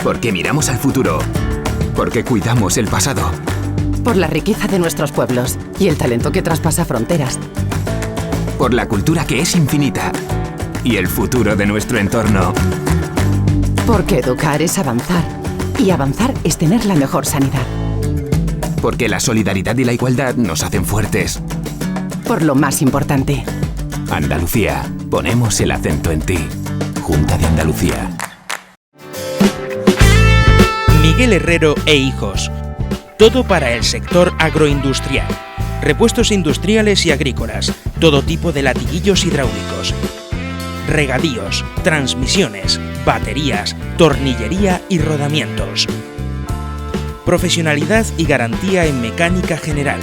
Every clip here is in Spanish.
Porque miramos al futuro. Porque cuidamos el pasado. Por la riqueza de nuestros pueblos y el talento que traspasa fronteras. Por la cultura que es infinita. Y el futuro de nuestro entorno. Porque educar es avanzar. Y avanzar es tener la mejor sanidad. Porque la solidaridad y la igualdad nos hacen fuertes. Por lo más importante. Andalucía, ponemos el acento en ti. Junta de Andalucía. Miguel Herrero e Hijos. Todo para el sector agroindustrial. Repuestos industriales y agrícolas. Todo tipo de latiguillos hidráulicos. Regadíos, transmisiones, baterías, tornillería y rodamientos. Profesionalidad y garantía en mecánica general.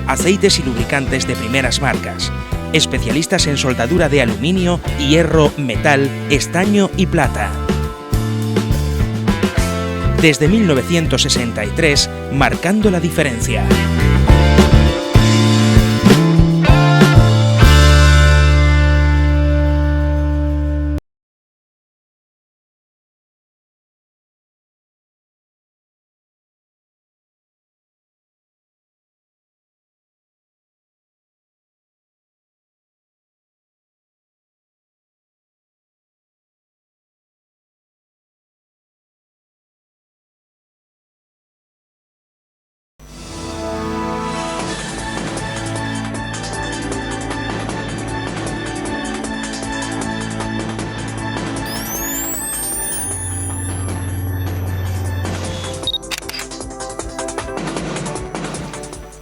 Aceites y lubricantes de primeras marcas. Especialistas en soldadura de aluminio, hierro, metal, estaño y plata. Desde 1963, marcando la diferencia.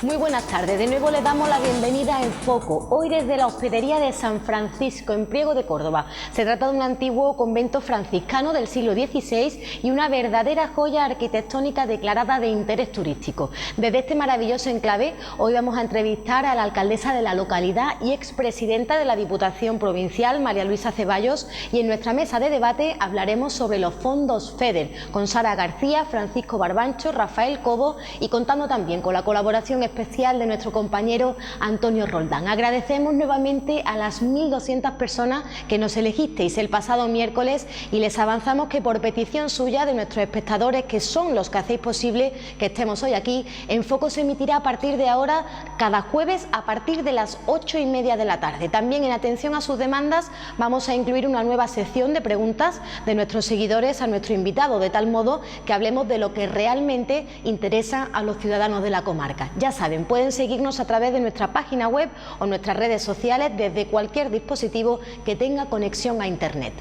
Muy buenas tardes, de nuevo les damos la bienvenida a En Foco, hoy desde la Hospedería de San Francisco, en Priego de Córdoba. Se trata de un antiguo convento franciscano del siglo XVI y una verdadera joya arquitectónica declarada de interés turístico. Desde este maravilloso enclave, hoy vamos a entrevistar a la alcaldesa de la localidad y expresidenta de la Diputación Provincial, María Luisa Ceballos, y en nuestra mesa de debate hablaremos sobre los fondos FEDER, con Sara García, Francisco Barbancho, Rafael Cobo y contando también con la colaboración especial de nuestro compañero Antonio Roldán. Agradecemos nuevamente a las 1.200 personas que nos elegisteis el pasado miércoles y les avanzamos que por petición suya de nuestros espectadores, que son los que hacéis posible que estemos hoy aquí, En Foco se emitirá a partir de ahora cada jueves a partir de las 8:30 de la tarde. También en atención a sus demandas vamos a incluir una nueva sección de preguntas de nuestros seguidores a nuestro invitado, de tal modo que hablemos de lo que realmente interesa a los ciudadanos de la comarca. Ya saben, pueden seguirnos a través de nuestra página web o nuestras redes sociales desde cualquier dispositivo que tenga conexión a Internet.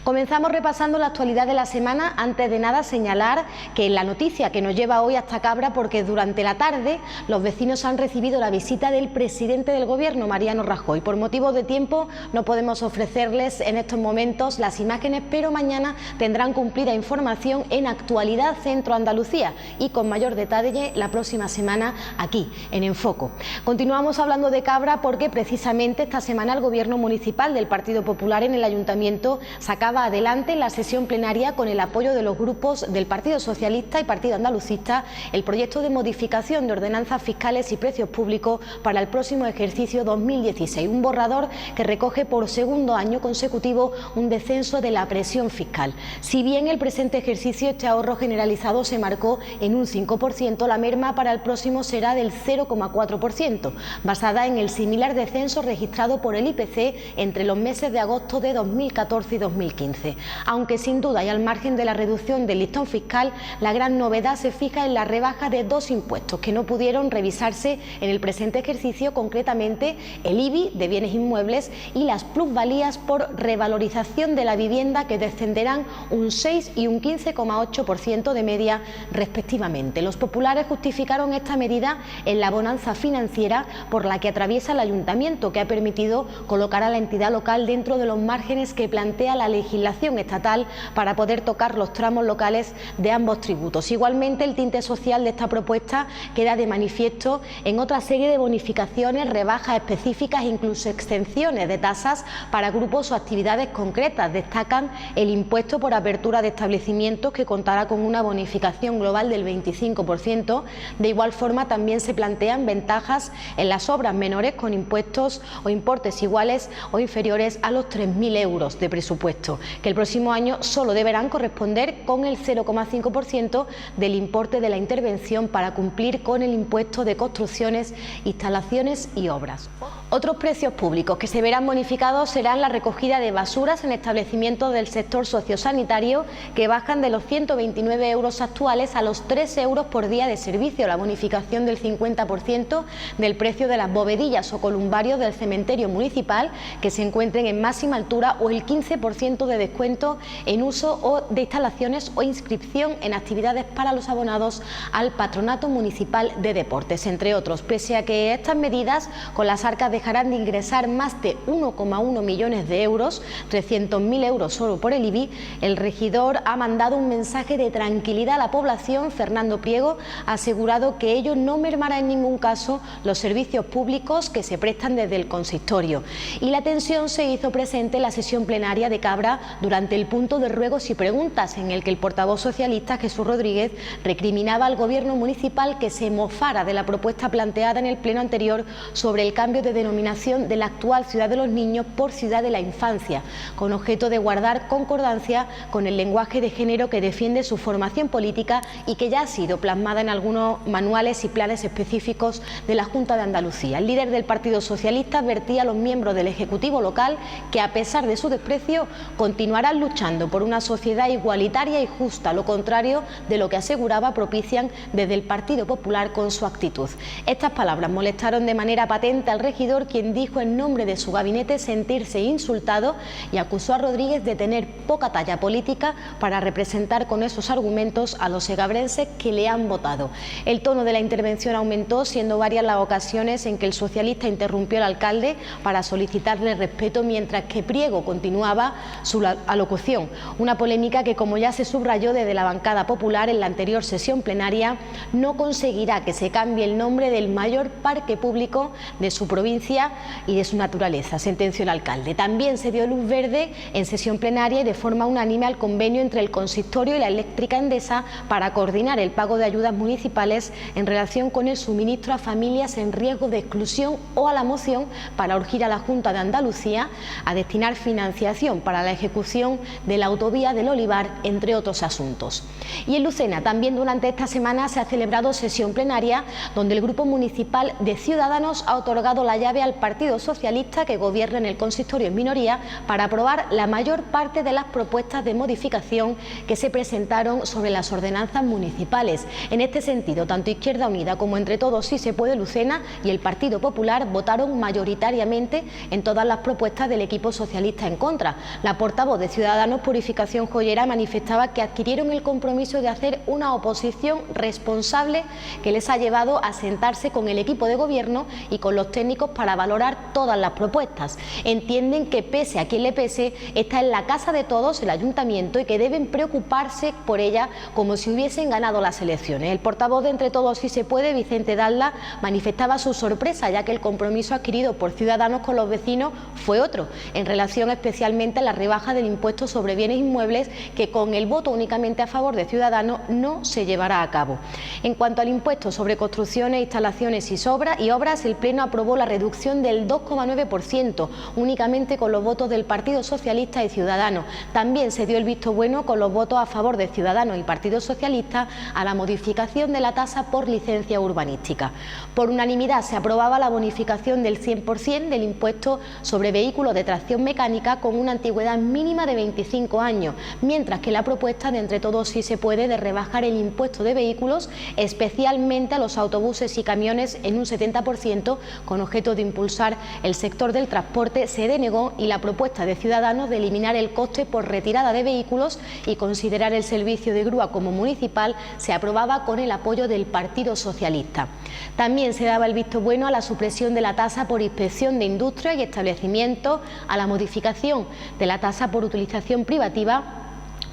Comenzamos repasando la actualidad de la semana. Antes de nada, señalar que la noticia que nos lleva hoy hasta Cabra, porque durante la tarde los vecinos han recibido la visita del presidente del Gobierno, Mariano Rajoy. Por motivos de tiempo no podemos ofrecerles en estos momentos las imágenes, pero mañana tendrán cumplida información en Actualidad Centro Andalucía y con mayor detalle la próxima semana aquí en Enfoco. Continuamos hablando de Cabra porque precisamente esta semana el Gobierno municipal del Partido Popular en el Ayuntamiento sacaba adelante en la sesión plenaria, con el apoyo de los grupos del Partido Socialista y Partido Andalucista, el proyecto de modificación de ordenanzas fiscales y precios públicos para el próximo ejercicio 2016, un borrador que recoge por segundo año consecutivo un descenso de la presión fiscal. Si bien el presente ejercicio este ahorro generalizado se marcó en un 5%, la merma para el próximo será del 0,4%, basada en el similar descenso registrado por el IPC entre los meses de agosto de 2014 y 2015. Aunque sin duda y al margen de la reducción del listón fiscal, la gran novedad se fija en la rebaja de dos impuestos que no pudieron revisarse en el presente ejercicio, concretamente el IBI de bienes inmuebles y las plusvalías por revalorización de la vivienda, que descenderán un 6 y un 15,8% de media respectivamente. Los populares justificaron esta medida en la bonanza financiera por la que atraviesa el Ayuntamiento, que ha permitido colocar a la entidad local dentro de los márgenes que plantea la legislación estatal para poder tocar los tramos locales de ambos tributos. Igualmente, el tinte social de esta propuesta queda de manifiesto en otra serie de bonificaciones, rebajas específicas e incluso exenciones de tasas para grupos o actividades concretas. Destacan el impuesto por apertura de establecimientos, que contará con una bonificación global del 25%. De igual forma, también se plantea plantean ventajas en las obras menores con impuestos o importes iguales o inferiores a los 3.000 euros de presupuesto, que el próximo año solo deberán corresponder con el 0,5% del importe de la intervención para cumplir con el impuesto de construcciones, instalaciones y obras. Otros precios públicos que se verán bonificados serán la recogida de basuras en establecimientos del sector sociosanitario, que bajan de los 129 euros actuales a los 3 euros por día de servicio, la bonificación del 50% del precio de las bovedillas o columbarios del cementerio municipal que se encuentren en máxima altura, o el 15% de descuento en uso o de instalaciones o inscripción en actividades para los abonados al Patronato Municipal de Deportes, entre otros. Pese a que estas medidas con las arcas dejarán de ingresar más de 1,1 millones de euros, 300.000 euros solo por el IBI, el regidor ha mandado un mensaje de tranquilidad a la población. Fernando Priego ha asegurado que ello no mermará en ningún caso los servicios públicos que se prestan desde el consistorio. Y la tensión se hizo presente en la sesión plenaria de Cabra durante el punto de ruegos y preguntas, en el que el portavoz socialista Jesús Rodríguez recriminaba al gobierno municipal que se mofara de la propuesta planteada en el pleno anterior sobre el cambio de denominación de la actual Ciudad de los Niños por Ciudad de la Infancia, con objeto de guardar concordancia con el lenguaje de género que defiende su formación política y que ya ha sido plasmada en algunos manuales y planes específicos de la Junta de Andalucía. El líder del Partido Socialista advertía a los miembros del Ejecutivo local que, a pesar de su desprecio, continuarán luchando por una sociedad igualitaria y justa, lo contrario de lo que aseguraba propician desde el Partido Popular con su actitud. Estas palabras molestaron de manera patente al regidor, quien dijo en nombre de su gabinete sentirse insultado y acusó a Rodríguez de tener poca talla política para representar con esos argumentos a los segabrenses que le han votado. El tono de la intervención aumentó, siendo varias las ocasiones en que el socialista interrumpió al alcalde para solicitarle respeto, mientras que Priego continuaba su alocución. Una polémica que, como ya se subrayó desde la bancada popular en la anterior sesión plenaria, no conseguirá que se cambie el nombre del mayor parque público de su provincia y de su naturaleza, sentenció el alcalde. También se dio luz verde en sesión plenaria y de forma unánime al convenio entre el consistorio y la eléctrica Endesa para coordinar el pago de ayudas municipales en relación con el suministro a familias en riesgo de exclusión, o a la moción para urgir a la Junta de Andalucía a destinar financiación para la ejecución de la autovía del Olivar, entre otros asuntos. Y en Lucena también durante esta semana se ha celebrado sesión plenaria, donde el Grupo Municipal de Ciudadanos ha otorgado la llave al Partido Socialista, que gobierna en el consistorio en minoría, para aprobar la mayor parte de las propuestas de modificación que se presentaron sobre las ordenanzas municipales. En este sentido, tanto Izquierda Unida como Entre Todos Sí Se Puede Lucena y el Partido Popular votaron mayoritariamente en todas las propuestas del equipo socialista en contra. La portavoz de Ciudadanos, Purificación Joyera, manifestaba que adquirieron el compromiso de hacer una oposición responsable que les ha llevado a sentarse con el equipo de gobierno y con los técnicos para valorar todas las propuestas. Entienden que, pese a quien le pese, está en la casa de todos, el ayuntamiento, y que deben preocuparse por ella como si hubiesen ganado las elecciones. El portavoz de Entre Todos Sí Se Puede, Vicente Dalda, manifestaba su sorpresa, ya que el compromiso adquirido por Ciudadanos con los vecinos fue otro, en relación especialmente a la rebaja del impuesto sobre bienes inmuebles, que con el voto únicamente a favor de Ciudadanos no se llevará a cabo. En cuanto al impuesto sobre construcciones, instalaciones y obras, el Pleno aprobó la reducción del 2,9%, únicamente con los votos del Partido Socialista y Ciudadanos. También se dio el visto bueno, con los votos a favor de Ciudadanos y Partido Socialista, a la modificación de la tasa por licencia urbanística. Por unanimidad se aprobaba la bonificación del 100% del impuesto sobre vehículos de tracción mecánica con una antigüedad mínima de 25 años, mientras que la propuesta de Entre Todos Sí Se Puede de rebajar el impuesto de vehículos, especialmente a los autobuses y camiones, en un 70%, con objeto de impulsar el sector del transporte, se denegó, y la propuesta de Ciudadanos de eliminar el coste por retirada de vehículos y considerar el servicio de grúa como municipal se aprobaba con el apoyo del Partido Socialista. También se daba el visto bueno a la supresión de la tasa por inspección de industria y establecimientos, a la modificación de la tasa por utilización privativa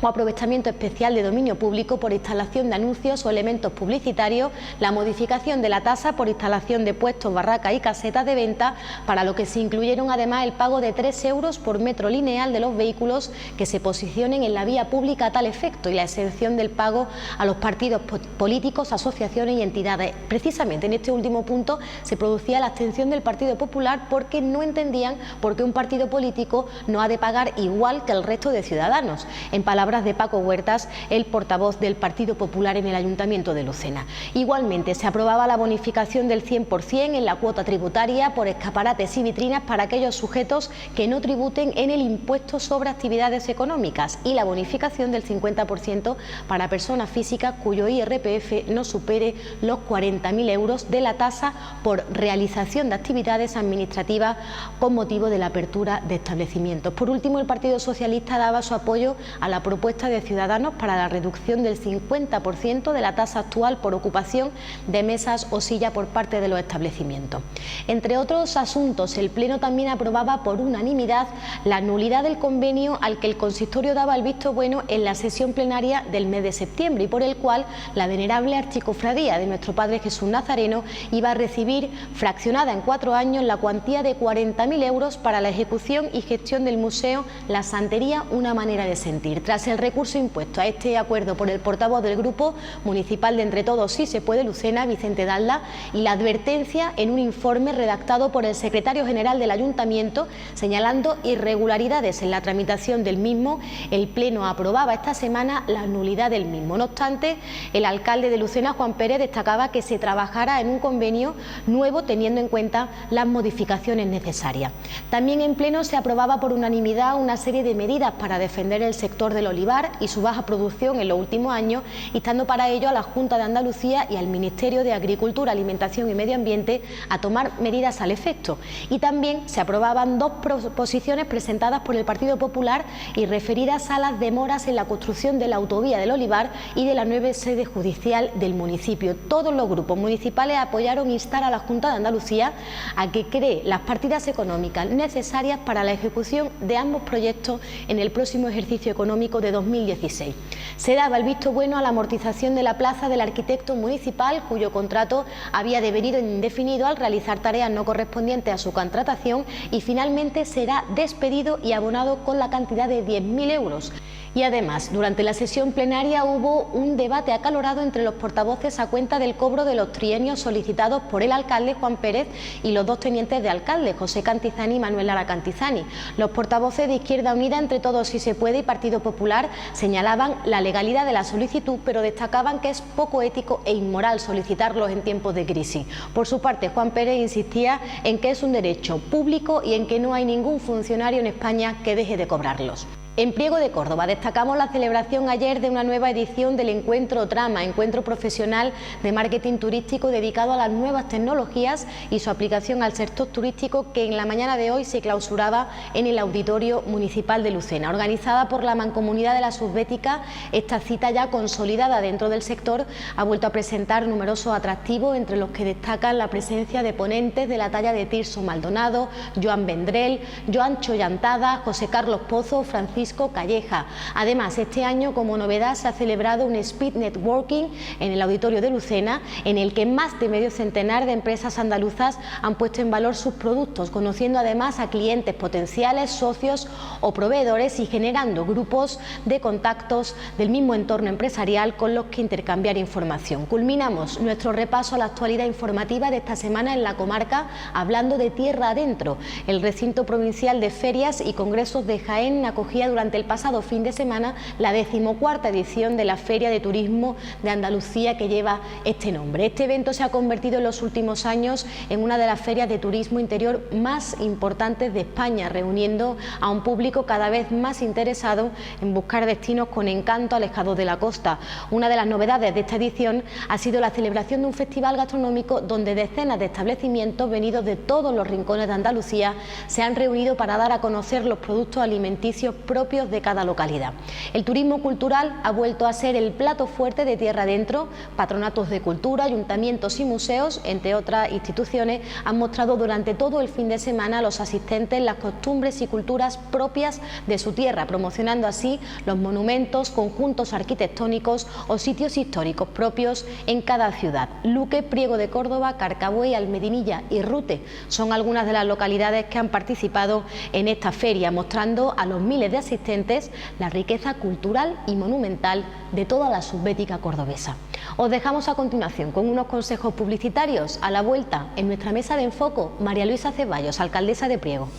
o aprovechamiento especial de dominio público por instalación de anuncios o elementos publicitarios, la modificación de la tasa por instalación de puestos, barracas y casetas de venta, para lo que se incluyeron además el pago de 3 euros por metro lineal de los vehículos que se posicionen en la vía pública a tal efecto, y la exención del pago a los partidos políticos, asociaciones y entidades. Precisamente en este último punto se producía la abstención del Partido Popular, porque no entendían por qué un partido político no ha de pagar igual que el resto de ciudadanos, en palabras de Paco Huertas, el portavoz del Partido Popular en el Ayuntamiento de Lucena. Igualmente se aprobaba la bonificación del 100% en la cuota tributaria por escaparates y vitrinas para aquellos sujetos que no tributen en el impuesto sobre actividades económicas, y la bonificación del 50% para personas físicas cuyo IRPF no supere los 40.000 euros de la tasa por realización de actividades administrativas con motivo de la apertura de establecimientos. Por último, el Partido Socialista daba su apoyo a la propuesta de Ciudadanos para la reducción del 50% de la tasa actual por ocupación de mesas o silla por parte de los establecimientos. Entre otros asuntos, el Pleno también aprobaba por unanimidad la nulidad del convenio al que el consistorio daba el visto bueno en la sesión plenaria del mes de septiembre, y por el cual la venerable Archicofradía de nuestro Padre Jesús Nazareno iba a recibir, fraccionada en 4 años, la cuantía de 40.000 euros para la ejecución y gestión del Museo La Santería, una manera de sentir. Tras el recurso impuesto a este acuerdo por el portavoz del Grupo Municipal de Entre Todos Sí se Puede Lucena, Vicente Dalda, y la advertencia en un informe redactado por el secretario general del Ayuntamiento señalando irregularidades en la tramitación del mismo, el Pleno aprobaba esta semana la nulidad del mismo. No obstante, el alcalde de Lucena, Juan Pérez, destacaba que se trabajará en un convenio nuevo teniendo en cuenta las modificaciones necesarias. También en Pleno se aprobaba por unanimidad una serie de medidas para defender el sector del olivar y su baja producción en los últimos años, instando para ello a la Junta de Andalucía y al Ministerio de Agricultura, Alimentación y Medio Ambiente a tomar medidas al efecto. Y también se aprobaban 2 proposiciones presentadas por el Partido Popular y referidas a las demoras en la construcción de la autovía del Olivar y de la nueva sede judicial del municipio. Todos los grupos municipales apoyaron instar a la Junta de Andalucía a que cree las partidas económicas necesarias para la ejecución de ambos proyectos en el próximo ejercicio económico de 2016. Se daba el visto bueno a la amortización de la plaza del arquitecto municipal, cuyo contrato había devenido indefinido al realizar tareas no correspondientes a su contratación, y finalmente será despedido y abonado con la cantidad de 10.000 euros. Y además, durante la sesión plenaria hubo un debate acalorado entre los portavoces a cuenta del cobro de los trienios solicitados por el alcalde Juan Pérez y los 2 tenientes de alcalde, José Cantizani y Manuel Lara Cantizani. Los portavoces de Izquierda Unida, Entre Todos Sí se Puede y Partido Popular señalaban la legalidad de la solicitud, pero destacaban que es poco ético e inmoral solicitarlos en tiempos de crisis. Por su parte, Juan Pérez insistía en que es un derecho público y en que no hay ningún funcionario en España que deje de cobrarlos. En Priego de Córdoba destacamos la celebración ayer de una nueva edición del Encuentro Trama, encuentro profesional de marketing turístico dedicado a las nuevas tecnologías y su aplicación al sector turístico, que en la mañana de hoy se clausuraba en el Auditorio Municipal de Lucena. Organizada por la Mancomunidad de la Subbética, esta cita ya consolidada dentro del sector ha vuelto a presentar numerosos atractivos, entre los que destacan la presencia de ponentes de la talla de Tirso Maldonado, Joan Vendrell, Joan Chollantada, José Carlos Pozo, Francisco Calleja. Además, este año como novedad se ha celebrado un Speed Networking en el Auditorio de Lucena, en el que más de medio centenar de empresas andaluzas han puesto en valor sus productos, conociendo además a clientes potenciales, socios o proveedores, y generando grupos de contactos del mismo entorno empresarial con los que intercambiar información. Culminamos nuestro repaso a la actualidad informativa de esta semana en la comarca hablando de Tierra Adentro. El recinto provincial de ferias y congresos de Jaén acogía durante el pasado fin de semana la 14ª edición de la Feria de Turismo de Andalucía, que lleva este nombre. Este evento se ha convertido en los últimos años en una de las ferias de turismo interior más importantes de España, reuniendo a un público cada vez más interesado en buscar destinos con encanto alejados de la costa. Una de las novedades de esta edición ha sido la celebración de un festival gastronómico donde decenas de establecimientos venidos de todos los rincones de Andalucía se han reunido para dar a conocer los productos alimenticios propios propios de cada localidad. El turismo cultural ha vuelto a ser el plato fuerte de tierra adentro. Patronatos de cultura, ayuntamientos y museos, entre otras instituciones, han mostrado durante todo el fin de semana a los asistentes las costumbres y culturas propias de su tierra, promocionando así los monumentos, conjuntos arquitectónicos o sitios históricos propios en cada ciudad. Luque, Priego de Córdoba, Carcabuey, Almedinilla y Rute son algunas de las localidades que han participado en esta feria, mostrando a los miles de asistentes la riqueza cultural y monumental de toda la subbética cordobesa. Os dejamos a continuación con unos consejos publicitarios. A la vuelta, en nuestra mesa de enfoco, María Luisa Ceballos, alcaldesa de Priego.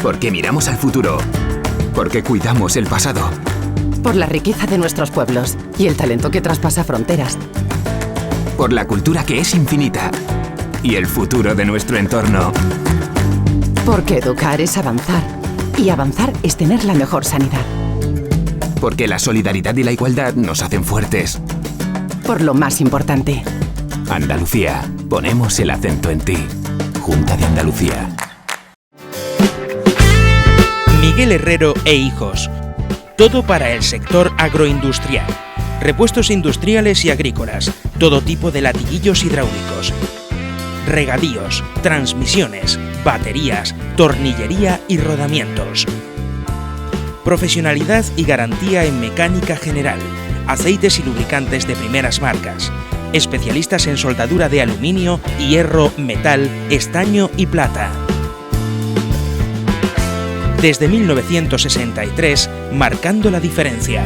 Porque miramos al futuro. Porque cuidamos el pasado. Por la riqueza de nuestros pueblos y el talento que traspasa fronteras. Por la cultura que es infinita. Y el futuro de nuestro entorno. Porque educar es avanzar. Y avanzar es tener la mejor sanidad. Porque la solidaridad y la igualdad nos hacen fuertes. Por lo más importante. Andalucía. Ponemos el acento en ti. Junta de Andalucía. Miguel Herrero e Hijos. Todo para el sector agroindustrial. Repuestos industriales y agrícolas. Todo tipo de latiguillos hidráulicos. Regadíos, transmisiones, baterías, tornillería y rodamientos. Profesionalidad y garantía en mecánica general. Aceites y lubricantes de primeras marcas. Especialistas en soldadura de aluminio, hierro, metal, estaño y plata. Desde 1963, marcando la diferencia.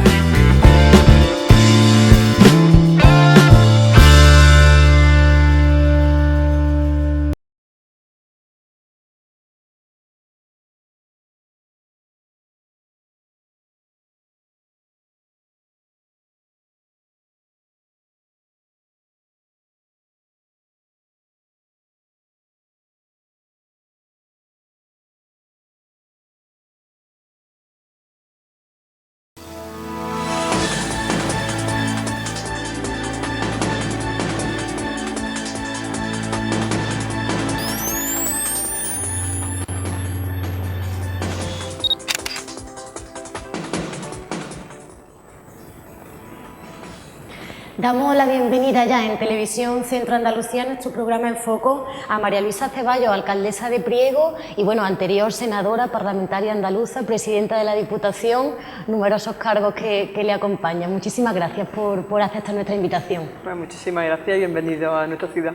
Damos la bienvenida ya en Televisión Centro Andalucía, nuestro programa en foco, a María Luisa Ceballos, alcaldesa de Priego y bueno, anterior senadora parlamentaria andaluza, presidenta de la Diputación, numerosos cargos que le acompañan. Muchísimas gracias por aceptar nuestra invitación. Pues muchísimas gracias y bienvenido a nuestra ciudad.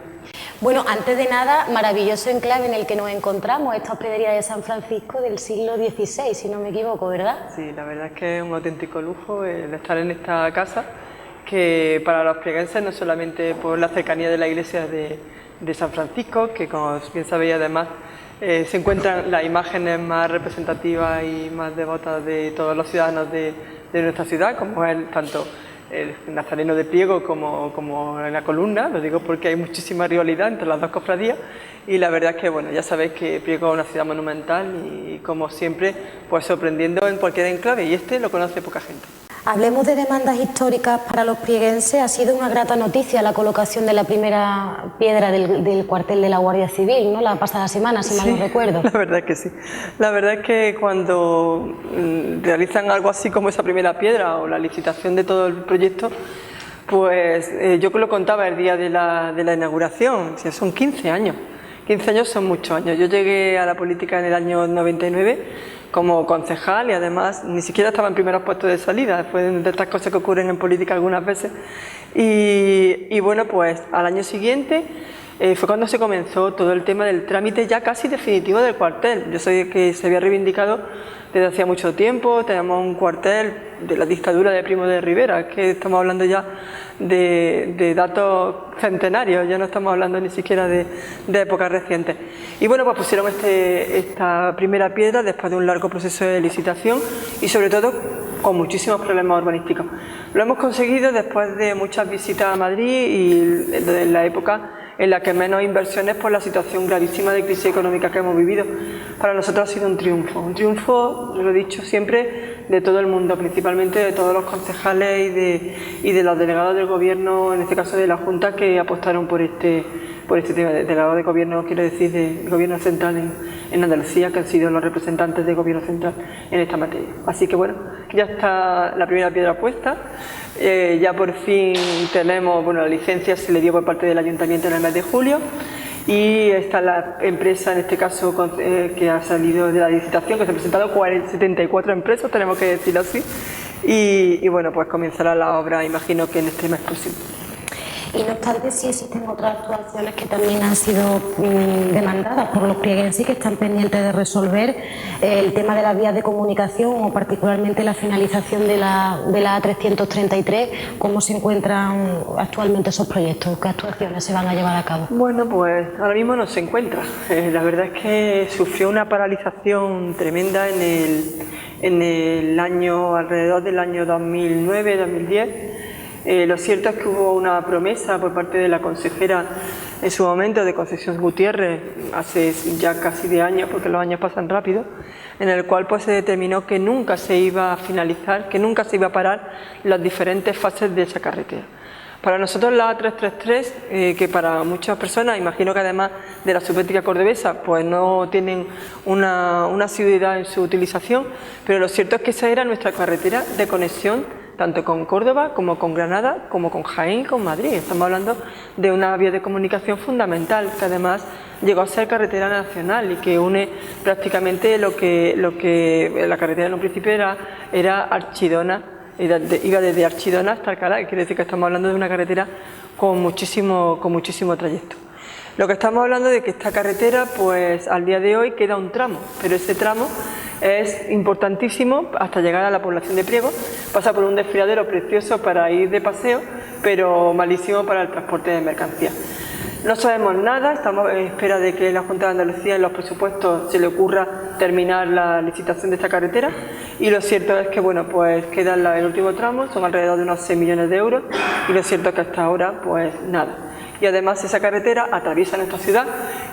Bueno, antes de nada, maravilloso enclave en el que nos encontramos, esta hospedería de San Francisco del siglo XVI, si no me equivoco, ¿verdad? Sí, la verdad es que es un auténtico lujo el estar en esta casa, que para los prieguenses no solamente por la cercanía de la iglesia de San Francisco, que como bien sabéis además se encuentran las imágenes más representativas y más devotas de todos los ciudadanos de nuestra ciudad, como es tanto el Nazareno de Priego como en la columna, lo digo porque hay muchísima rivalidad entre las dos cofradías y la verdad es que bueno, ya sabéis que Priego es una ciudad monumental y como siempre pues sorprendiendo en cualquier enclave y este lo conoce poca gente. Hablemos de demandas históricas para los prieguenses. Ha sido una grata noticia la colocación de la primera piedra del cuartel de la Guardia Civil, ¿no? La pasada semana, si mal no recuerdo. La verdad es que sí. La verdad es que cuando realizan algo así como esa primera piedra o la licitación de todo el proyecto, pues yo que lo contaba el día de la inauguración, o sea, son 15 años. 15 años son muchos años. Yo llegué a la política en el año 99 como concejal y además ni siquiera estaba en primeros puestos de salida, fue de estas cosas que ocurren en política algunas veces. Y bueno, pues al año siguiente fue cuando se comenzó todo el tema del trámite ya casi definitivo del cuartel. Yo sé que se había reivindicado desde hacía mucho tiempo, tenemos un cuartel de la dictadura de Primo de Rivera, es que estamos hablando ya de datos centenarios, ya no estamos hablando ni siquiera de épocas recientes. Y bueno, pues pusieron esta primera piedra después de un largo proceso de licitación y sobre todo con muchísimos problemas urbanísticos. Lo hemos conseguido después de muchas visitas a Madrid y en la época en la que menos inversiones por la situación gravísima de crisis económica que hemos vivido. Para nosotros ha sido un triunfo, lo he dicho siempre, de todo el mundo, principalmente de todos los concejales y de los delegados del Gobierno, en este caso de la Junta, que apostaron por este tema. Delegados de Gobierno, quiero decir, del Gobierno central en Andalucía, que han sido los representantes del Gobierno central en esta materia. Así que bueno, ya está la primera piedra puesta. Ya por fin tenemos, bueno, la licencia se le dio por parte del Ayuntamiento en el mes de julio y está la empresa, en este caso, que ha salido de la licitación, que se han presentado 74 empresas, tenemos que decirlo así, y bueno, pues comenzará la obra, imagino que en este mes próximo. Y no obstante, sí existen otras actuaciones que también han sido demandadas por los plieguenses, que están pendientes de resolver el tema de las vías de comunicación o particularmente la finalización de la A333. ¿Cómo se encuentran actualmente esos proyectos? ¿Qué actuaciones se van a llevar a cabo? Bueno, pues ahora mismo no se encuentra. La verdad es que sufrió una paralización tremenda en el año, alrededor del año 2009-2010. Lo cierto es que hubo una promesa por parte de la consejera en su momento, de Concepción Gutiérrez, hace ya casi 10 años, porque los años pasan rápido, en el cual pues se determinó que nunca se iba a finalizar, que nunca se iba a parar las diferentes fases de esa carretera. Para nosotros la A333, que para muchas personas, imagino que además de la subética cordobesa, pues no tienen una asiduidad en su utilización, pero lo cierto es que esa era nuestra carretera de conexión tanto con Córdoba como con Granada, como con Jaén y con Madrid. Estamos hablando de una vía de comunicación fundamental, que además llegó a ser carretera nacional y que une prácticamente lo que la carretera en un principio era Archidona, iba desde Archidona hasta Alcalá, quiere decir que estamos hablando de una carretera con muchísimo trayecto. Lo que estamos hablando de que esta carretera, pues al día de hoy queda un tramo, pero ese tramo es importantísimo hasta llegar a la población de Priego, pasa por un desfiladero precioso para ir de paseo, pero malísimo para el transporte de mercancías. No sabemos nada, estamos en espera de que la Junta de Andalucía en los presupuestos se le ocurra terminar la licitación de esta carretera y lo cierto es que bueno, pues queda el último tramo, son alrededor de unos 6 millones de euros y lo cierto es que hasta ahora pues nada. Y además esa carretera atraviesa nuestra ciudad,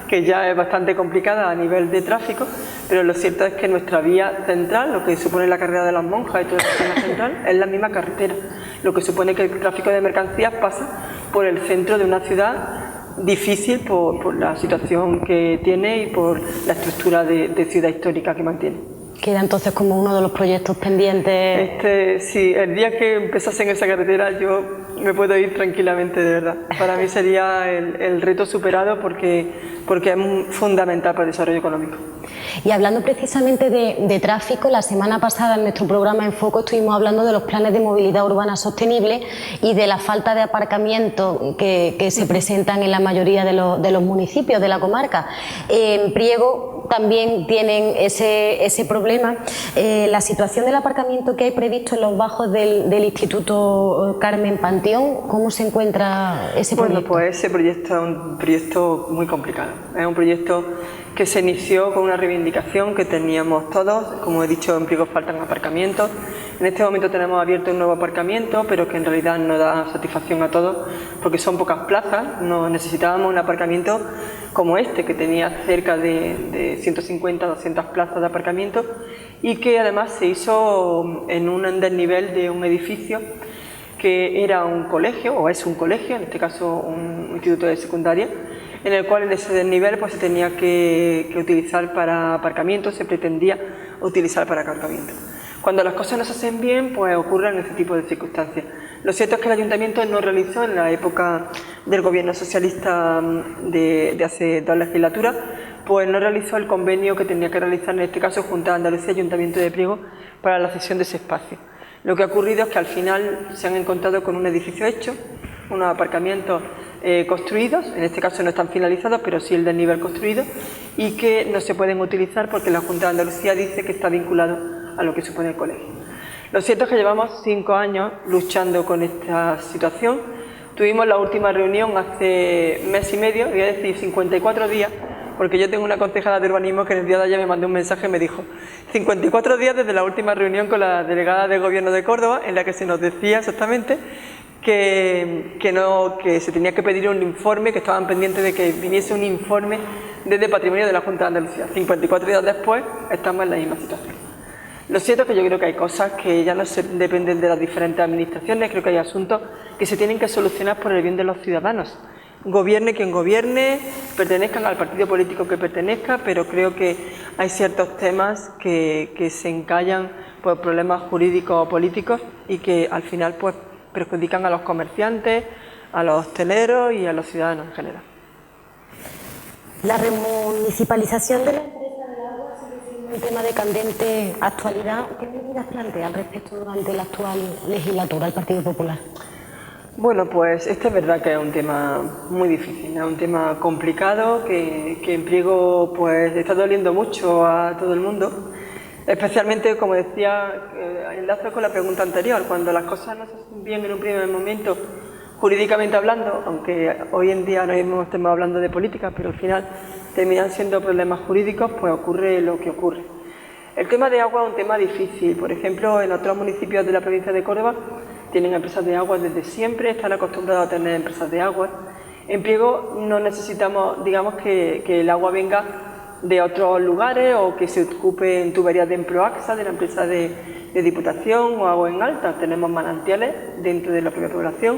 que ya es bastante complicada a nivel de tráfico, pero lo cierto es que nuestra vía central, lo que supone la carrera de las Monjas y todo el sistema central, es la misma carretera, lo que supone que el tráfico de mercancías pasa por el centro de una ciudad difícil por la situación que tiene y por la estructura de ciudad histórica que mantiene. Queda entonces como uno de los proyectos pendientes. Sí, el día que empezase en esa carretera yo me puedo ir tranquilamente, de verdad. Para mí sería el reto superado porque es fundamental para el desarrollo económico. Y hablando precisamente de tráfico, la semana pasada en nuestro programa En Foco estuvimos hablando de los planes de movilidad urbana sostenible y de la falta de aparcamiento que se presentan en la mayoría de los municipios de la comarca. En Priego también tienen ese problema. La situación del aparcamiento que hay previsto en los bajos del Instituto Carmen Panteón, ¿cómo se encuentra ese proyecto? Bueno, pues ese proyecto es un proyecto muy complicado. Es un proyecto que se inició con una reivindicación que teníamos todos. Como he dicho, en Priego faltan aparcamientos. En este momento tenemos abierto un nuevo aparcamiento, pero que en realidad no da satisfacción a todos porque son pocas plazas. Necesitábamos un aparcamiento como este, que tenía cerca de 150 200 plazas de aparcamiento y que además se hizo en un desnivel de un edificio que era un colegio, o es un colegio, en este caso un instituto de secundaria, en el cual en ese desnivel pues, se tenía que utilizar para aparcamiento, se pretendía utilizar para aparcamiento. Cuando las cosas no se hacen bien, pues ocurren este tipo de circunstancias. Lo cierto es que el Ayuntamiento no realizó en la época del Gobierno socialista de hace 2 legislaturas, pues no realizó el convenio que tenía que realizar, en este caso Junta de Andalucía y Ayuntamiento de Priego, para la cesión de ese espacio. Lo que ha ocurrido es que al final se han encontrado con un edificio hecho, unos aparcamientos construidos, en este caso no están finalizados, pero sí el desnivel construido, y que no se pueden utilizar porque la Junta de Andalucía dice que está vinculado a lo que supone el colegio. Lo cierto es que llevamos 5 años luchando con esta situación. Tuvimos la última reunión hace mes y medio, voy a decir 54 días, porque yo tengo una concejala de urbanismo que en el día de ayer me mandó un mensaje y me dijo 54 días desde la última reunión con la delegada del Gobierno de Córdoba, en la que se nos decía exactamente que se tenía que pedir un informe, que estaban pendientes de que viniese un informe desde Patrimonio de la Junta de Andalucía. 54 días después estamos en la misma situación. Lo cierto es que yo creo que hay cosas que ya no dependen de las diferentes administraciones, creo que hay asuntos que se tienen que solucionar por el bien de los ciudadanos. Gobierne quien gobierne, pertenezcan al partido político que pertenezca, pero creo que hay ciertos temas que se encallan por problemas jurídicos o políticos y que al final pues perjudican a los comerciantes, a los hosteleros y a los ciudadanos en general. La remunicipalización de la empresa del agua sigue siendo un tema de candente actualidad. ¿Qué medidas plantea al respecto durante la actual legislatura el Partido Popular? Bueno, pues es verdad que es un tema muy difícil, es un tema complicado que en Priego pues está doliendo mucho a todo el mundo, especialmente, como decía, enlazo con la pregunta anterior, cuando las cosas no se hacen bien en un primer momento, jurídicamente hablando, aunque hoy en día no estemos hablando de política, pero al final terminan siendo problemas jurídicos, pues ocurre lo que ocurre. El tema de agua es un tema difícil. Por ejemplo, en otros municipios de la provincia de Córdoba tienen empresas de agua desde siempre, están acostumbrados a tener empresas de agua. En Priego no necesitamos, digamos, que el agua venga de otros lugares o que se ocupe en tuberías de Emproaxa, de la empresa de Diputación o Agua en Alta. Tenemos manantiales dentro de la propia población.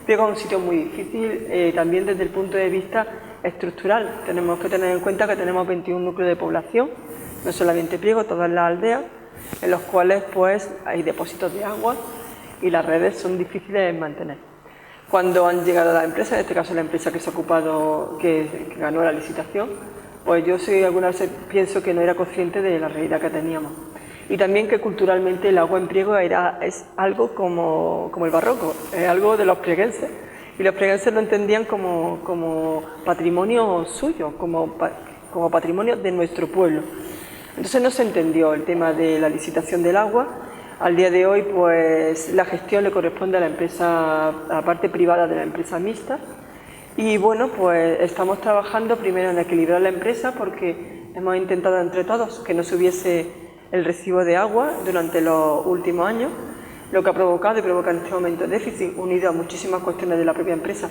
Priego es un sitio muy difícil, también desde el punto de vista estructural. Tenemos que tener en cuenta que tenemos 21 núcleos de población, no solamente Priego, todas las aldeas, en los cuales pues hay depósitos de agua y las redes son difíciles de mantener. Cuando han llegado las empresas, en este caso la empresa que se ha ocupado, que ganó la licitación, pues yo algunas veces pienso que no era consciente de la realidad que teníamos. Y también que culturalmente el agua en Priego es algo como el barroco, es algo de los prieguenses. Y los prieguenses lo entendían como patrimonio suyo, como patrimonio de nuestro pueblo. Entonces no se entendió el tema de la licitación del agua. Al día de hoy, pues la gestión le corresponde a la empresa, a la parte privada de la empresa mixta. Y bueno, pues estamos trabajando primero en equilibrar la empresa porque hemos intentado entre todos que no subiese el recibo de agua durante los últimos años, lo que ha provocado y provoca en este momento déficit, unido a muchísimas cuestiones de la propia empresa,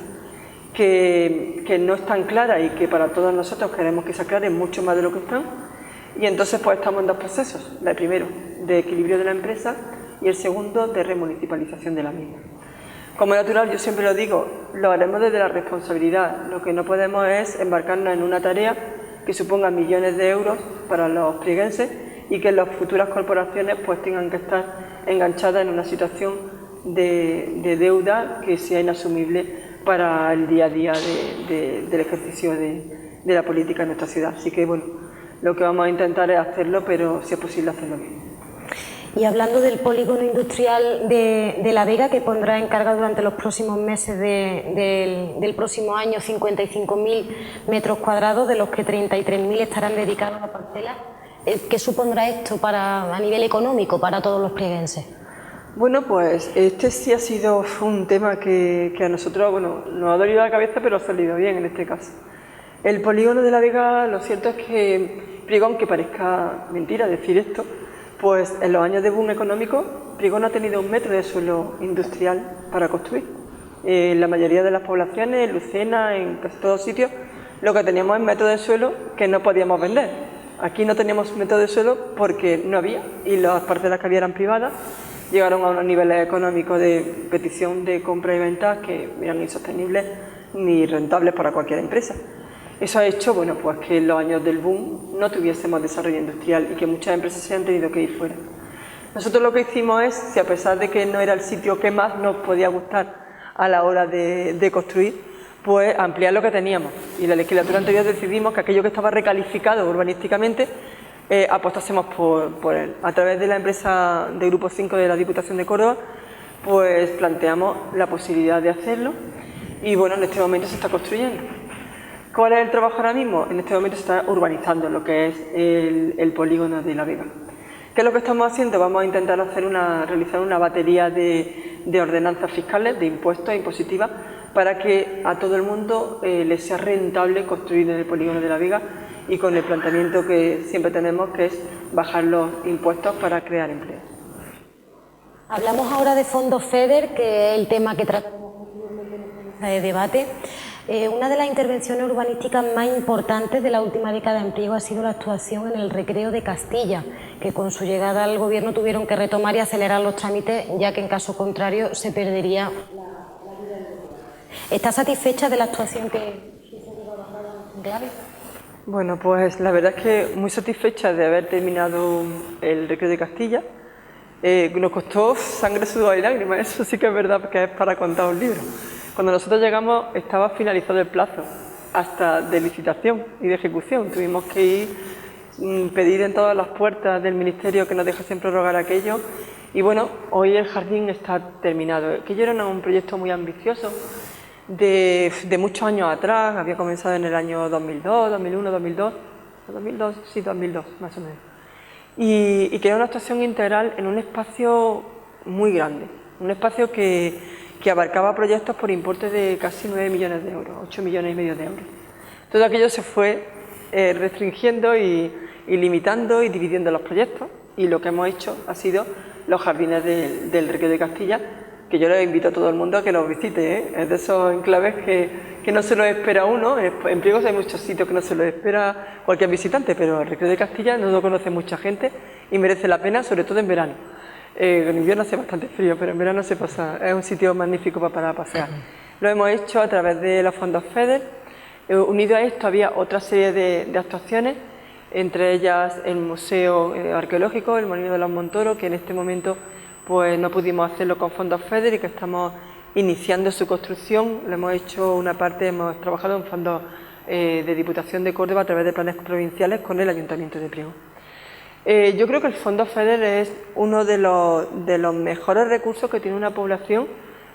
que no están claras y que para todos nosotros queremos que se aclaren mucho más de lo que están. Y entonces pues estamos en dos procesos, el primero de equilibrio de la empresa y el segundo de remunicipalización de la misma. Como natural, yo siempre lo digo, lo haremos desde la responsabilidad. Lo que no podemos es embarcarnos en una tarea que suponga millones de euros para los prieguenses y que las futuras corporaciones pues tengan que estar enganchadas en una situación de deuda que sea inasumible para el día a día del ejercicio de la política en nuestra ciudad. Así que bueno, lo que vamos a intentar es hacerlo, pero si es posible hacerlo bien. Y hablando del polígono industrial de La Vega, que pondrá en carga durante los próximos meses del próximo año 55.000 metros cuadrados, de los que 33.000 estarán dedicados a la parcela, ¿qué supondrá esto a nivel económico para todos los prieguenses? Bueno, pues este sí ha sido un tema que a nosotros nos ha dolido la cabeza, pero ha salido bien en este caso. El polígono de La Vega, lo cierto es que Priego, aunque parezca mentira decir esto, pues en los años de boom económico, Priego no ha tenido un metro de suelo industrial para construir. En la mayoría de las poblaciones, en Lucena, en casi todos sitios, lo que teníamos es metros de suelo que no podíamos vender. Aquí no teníamos metros de suelo porque no había, y las parcelas que había eran privadas, llegaron a unos niveles económicos de petición de compra y venta que eran insostenibles ni rentables para cualquier empresa. Eso ha hecho pues que en los años del boom no tuviésemos desarrollo industrial y que muchas empresas se han tenido que ir fuera. Nosotros lo que hicimos es, si a pesar de que no era el sitio que más nos podía gustar a la hora de construir, pues ampliar lo que teníamos. Y en la legislatura anterior decidimos que aquello que estaba recalificado urbanísticamente apostásemos por él. A través de la empresa de Grupo 5 de la Diputación de Córdoba, pues planteamos la posibilidad de hacerlo. y bueno, en este momento se está construyendo. ¿Cuál es el trabajo ahora mismo? En este momento se está urbanizando lo que es el polígono de La Vega. ¿Qué es lo que estamos haciendo? Vamos a intentar realizar una batería de ordenanzas fiscales, de impuestos, impositivas, para que a todo el mundo le sea rentable construir en el polígono de La Vega, y con el planteamiento que siempre tenemos, que es bajar los impuestos para crear empleo. Hablamos ahora de fondos FEDER, que es el tema que trataremos en este debate. Una de las intervenciones urbanísticas más importantes de la última década en Priego ha sido la actuación en el Recreo de Castilla, que con su llegada al gobierno tuvieron que retomar y acelerar los trámites, ya que en caso contrario se perdería la vida del lugar. ¿Está satisfecha de la actuación que se lleva a cabo en Enclave? Bueno, pues la verdad es que muy satisfecha de haber terminado el Recreo de Castilla. Nos costó sangre, sudor y lágrimas, eso sí que es verdad, que es para contar un libro. Cuando nosotros llegamos estaba finalizado el plazo hasta de licitación y de ejecución. Tuvimos que ir, pedir en todas las puertas del Ministerio que nos dejasen prorrogar aquello. Y bueno, hoy el jardín está terminado. Aquello era un proyecto muy ambicioso de muchos años atrás. Había comenzado en el año 2002, 2001, 2002, 2002 más o menos. Y que era una actuación integral en un espacio muy grande, un espacio que abarcaba proyectos por importe de casi 9 millones de euros, 8 millones y medio de euros. Todo aquello se fue restringiendo y limitando y dividiendo los proyectos, y lo que hemos hecho ha sido los jardines del Recreo de Castilla, que yo les invito a todo el mundo a que los visite, ¿eh? Es de esos enclaves que no se los espera uno. En Priego hay muchos sitios que no se los espera cualquier visitante, pero el Recreo de Castilla no lo conoce mucha gente y merece la pena, sobre todo en verano. En invierno hace bastante frío, pero en verano se pasa, es un sitio magnífico para pasear. Lo hemos hecho a través de los fondos FEDER. Unido a esto había otra serie de actuaciones, entre ellas el Museo Arqueológico, el Molino de los Montoros, que en este momento pues no pudimos hacerlo con fondos FEDER y que estamos iniciando su construcción. Lo hemos hecho una parte, hemos trabajado en fondos de Diputación de Córdoba a través de planes provinciales con el Ayuntamiento de Priego. Yo creo que el fondo FEDER es uno de los mejores recursos que tiene una población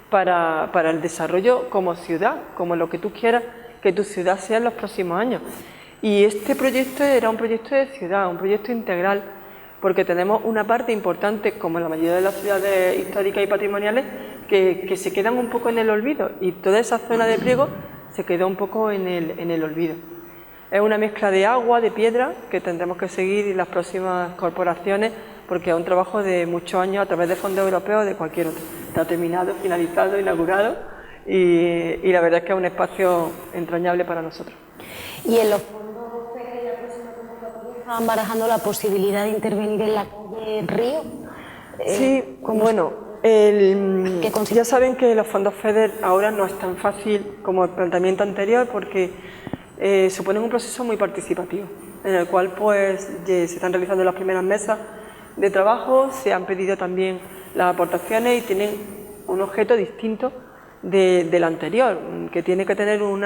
para el desarrollo como ciudad, como lo que tú quieras que tu ciudad sea en los próximos años. Y este proyecto era un proyecto de ciudad, un proyecto integral, porque tenemos una parte importante, como en la mayoría de las ciudades históricas y patrimoniales, que se quedan un poco en el olvido, y toda esa zona de Priego se quedó un poco en el olvido. Es una mezcla de agua, de piedra, que tendremos que seguir en las próximas corporaciones, porque es un trabajo de muchos años a través de fondos europeos o de cualquier otro. Está terminado, finalizado, inaugurado, y la verdad es que es un espacio entrañable para nosotros. Y en los fondos FEDER y la próxima convocatoria estaban barajando la posibilidad de intervenir en la calle Río. Sí, bueno, ya saben que los fondos FEDER ahora no es tan fácil como el planteamiento anterior, porque suponen un proceso muy participativo, en el cual pues se están realizando las primeras mesas de trabajo, se han pedido también las aportaciones y tienen un objeto distinto del anterior, que tiene que tener un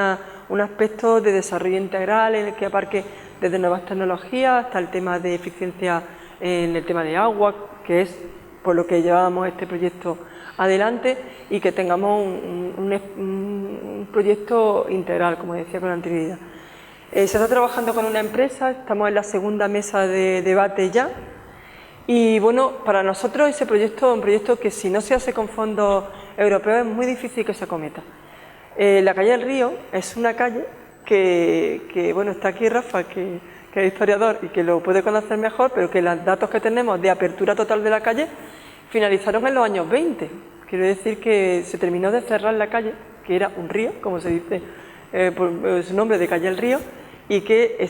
aspecto de desarrollo integral en el que abarque desde nuevas tecnologías hasta el tema de eficiencia en el tema de agua, que es por lo que llevábamos este proyecto adelante, y que tengamos un proyecto integral, como decía con anterioridad. Se está trabajando con una empresa, estamos en la segunda mesa de debate ya, y bueno, para nosotros ese proyecto es un proyecto que si no se hace con fondos europeos es muy difícil que se acometa. La calle del Río es una calle que bueno, está aquí Rafa, que es historiador y que lo puede conocer mejor, pero que los datos que tenemos de apertura total de la calle finalizaron en los años 20. Quiero decir que se terminó de cerrar la calle, que era un río, como se dice por su nombre de calle El Río, y que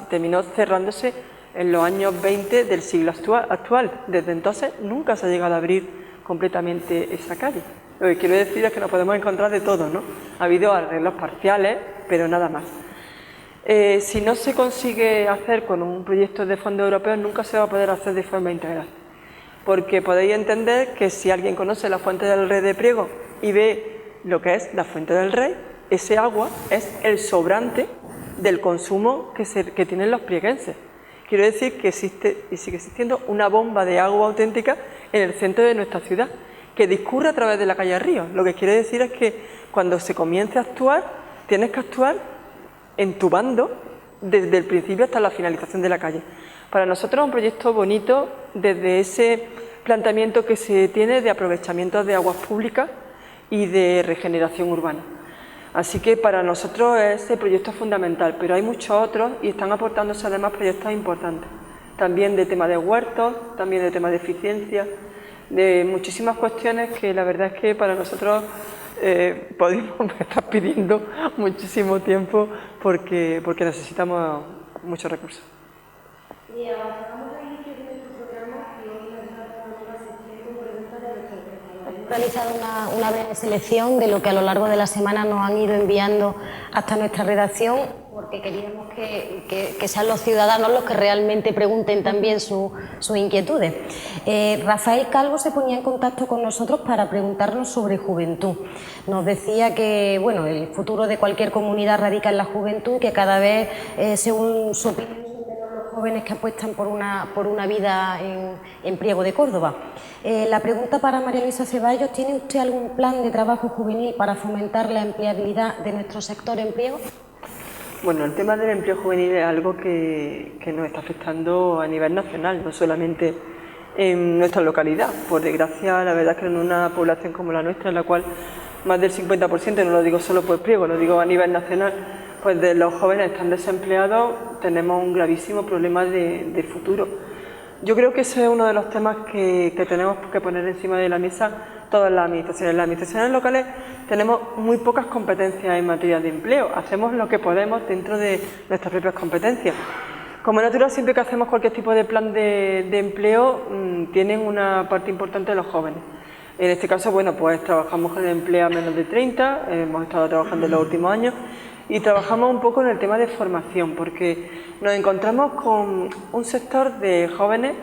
terminó cerrándose en los años 20 del siglo actual. Desde entonces nunca se ha llegado a abrir completamente esa calle. Lo que quiero decir es que nos podemos encontrar de todo, ¿no? Ha habido arreglos parciales, pero nada más. Si no se consigue hacer con un proyecto de fondos europeos, nunca se va a poder hacer de forma integral. Porque podéis entender que si alguien conoce la Fuente del Rey de Priego y ve lo que es la Fuente del Rey, ese agua es el sobrante del consumo que tienen los prieguenses. Quiero decir que existe y sigue existiendo una bomba de agua auténtica en el centro de nuestra ciudad, que discurre a través de la calle Río. Lo que quiere decir es que cuando se comience a actuar, tienes que actuar entubando desde el principio hasta la finalización de la calle. Para nosotros es un proyecto bonito desde ese planteamiento que se tiene de aprovechamiento de aguas públicas y de regeneración urbana. Así que para nosotros ese proyecto es fundamental, pero hay muchos otros y están aportándose además proyectos importantes. También de tema de huertos, también de tema de eficiencia, de muchísimas cuestiones que la verdad es que para nosotros podemos estar pidiendo muchísimo tiempo porque necesitamos muchos recursos. Y avanzamos al inicio de nuestro programa y hoy nos va a una nueva sección con preguntas de nuestros espectadores. Hemos realizado una breve selección de lo que a lo largo de la semana nos han ido enviando hasta nuestra redacción, porque queríamos que sean los ciudadanos los que realmente pregunten también sus inquietudes. Rafael Calvo se ponía en contacto con nosotros para preguntarnos sobre juventud. Nos decía que bueno, el futuro de cualquier comunidad radica en la juventud, que cada vez, según su opinión, jóvenes que apuestan por una vida en Priego de Córdoba. La pregunta para María Luisa Ceballos: ¿tiene usted algún plan de trabajo juvenil para fomentar la empleabilidad de nuestro sector en Priego? Bueno, el tema del empleo juvenil es algo que nos está afectando a nivel nacional, no solamente en nuestra localidad. Por desgracia, la verdad es que en una población como la nuestra, en la cual más del 50%, no lo digo solo por Priego, lo digo a nivel nacional, pues de los jóvenes están desempleados, tenemos un gravísimo problema de futuro. Yo creo que ese es uno de los temas que tenemos que poner encima de la mesa todas las administraciones. Las administraciones locales tenemos muy pocas competencias en materia de empleo, hacemos lo que podemos dentro de nuestras propias competencias. Como es natural, siempre que hacemos cualquier tipo de plan de empleo, tienen una parte importante de los jóvenes. En este caso, bueno, pues trabajamos con el empleo a menos de 30, hemos estado trabajando en los últimos años, y trabajamos un poco en el tema de formación, porque nos encontramos con un sector de jóvenes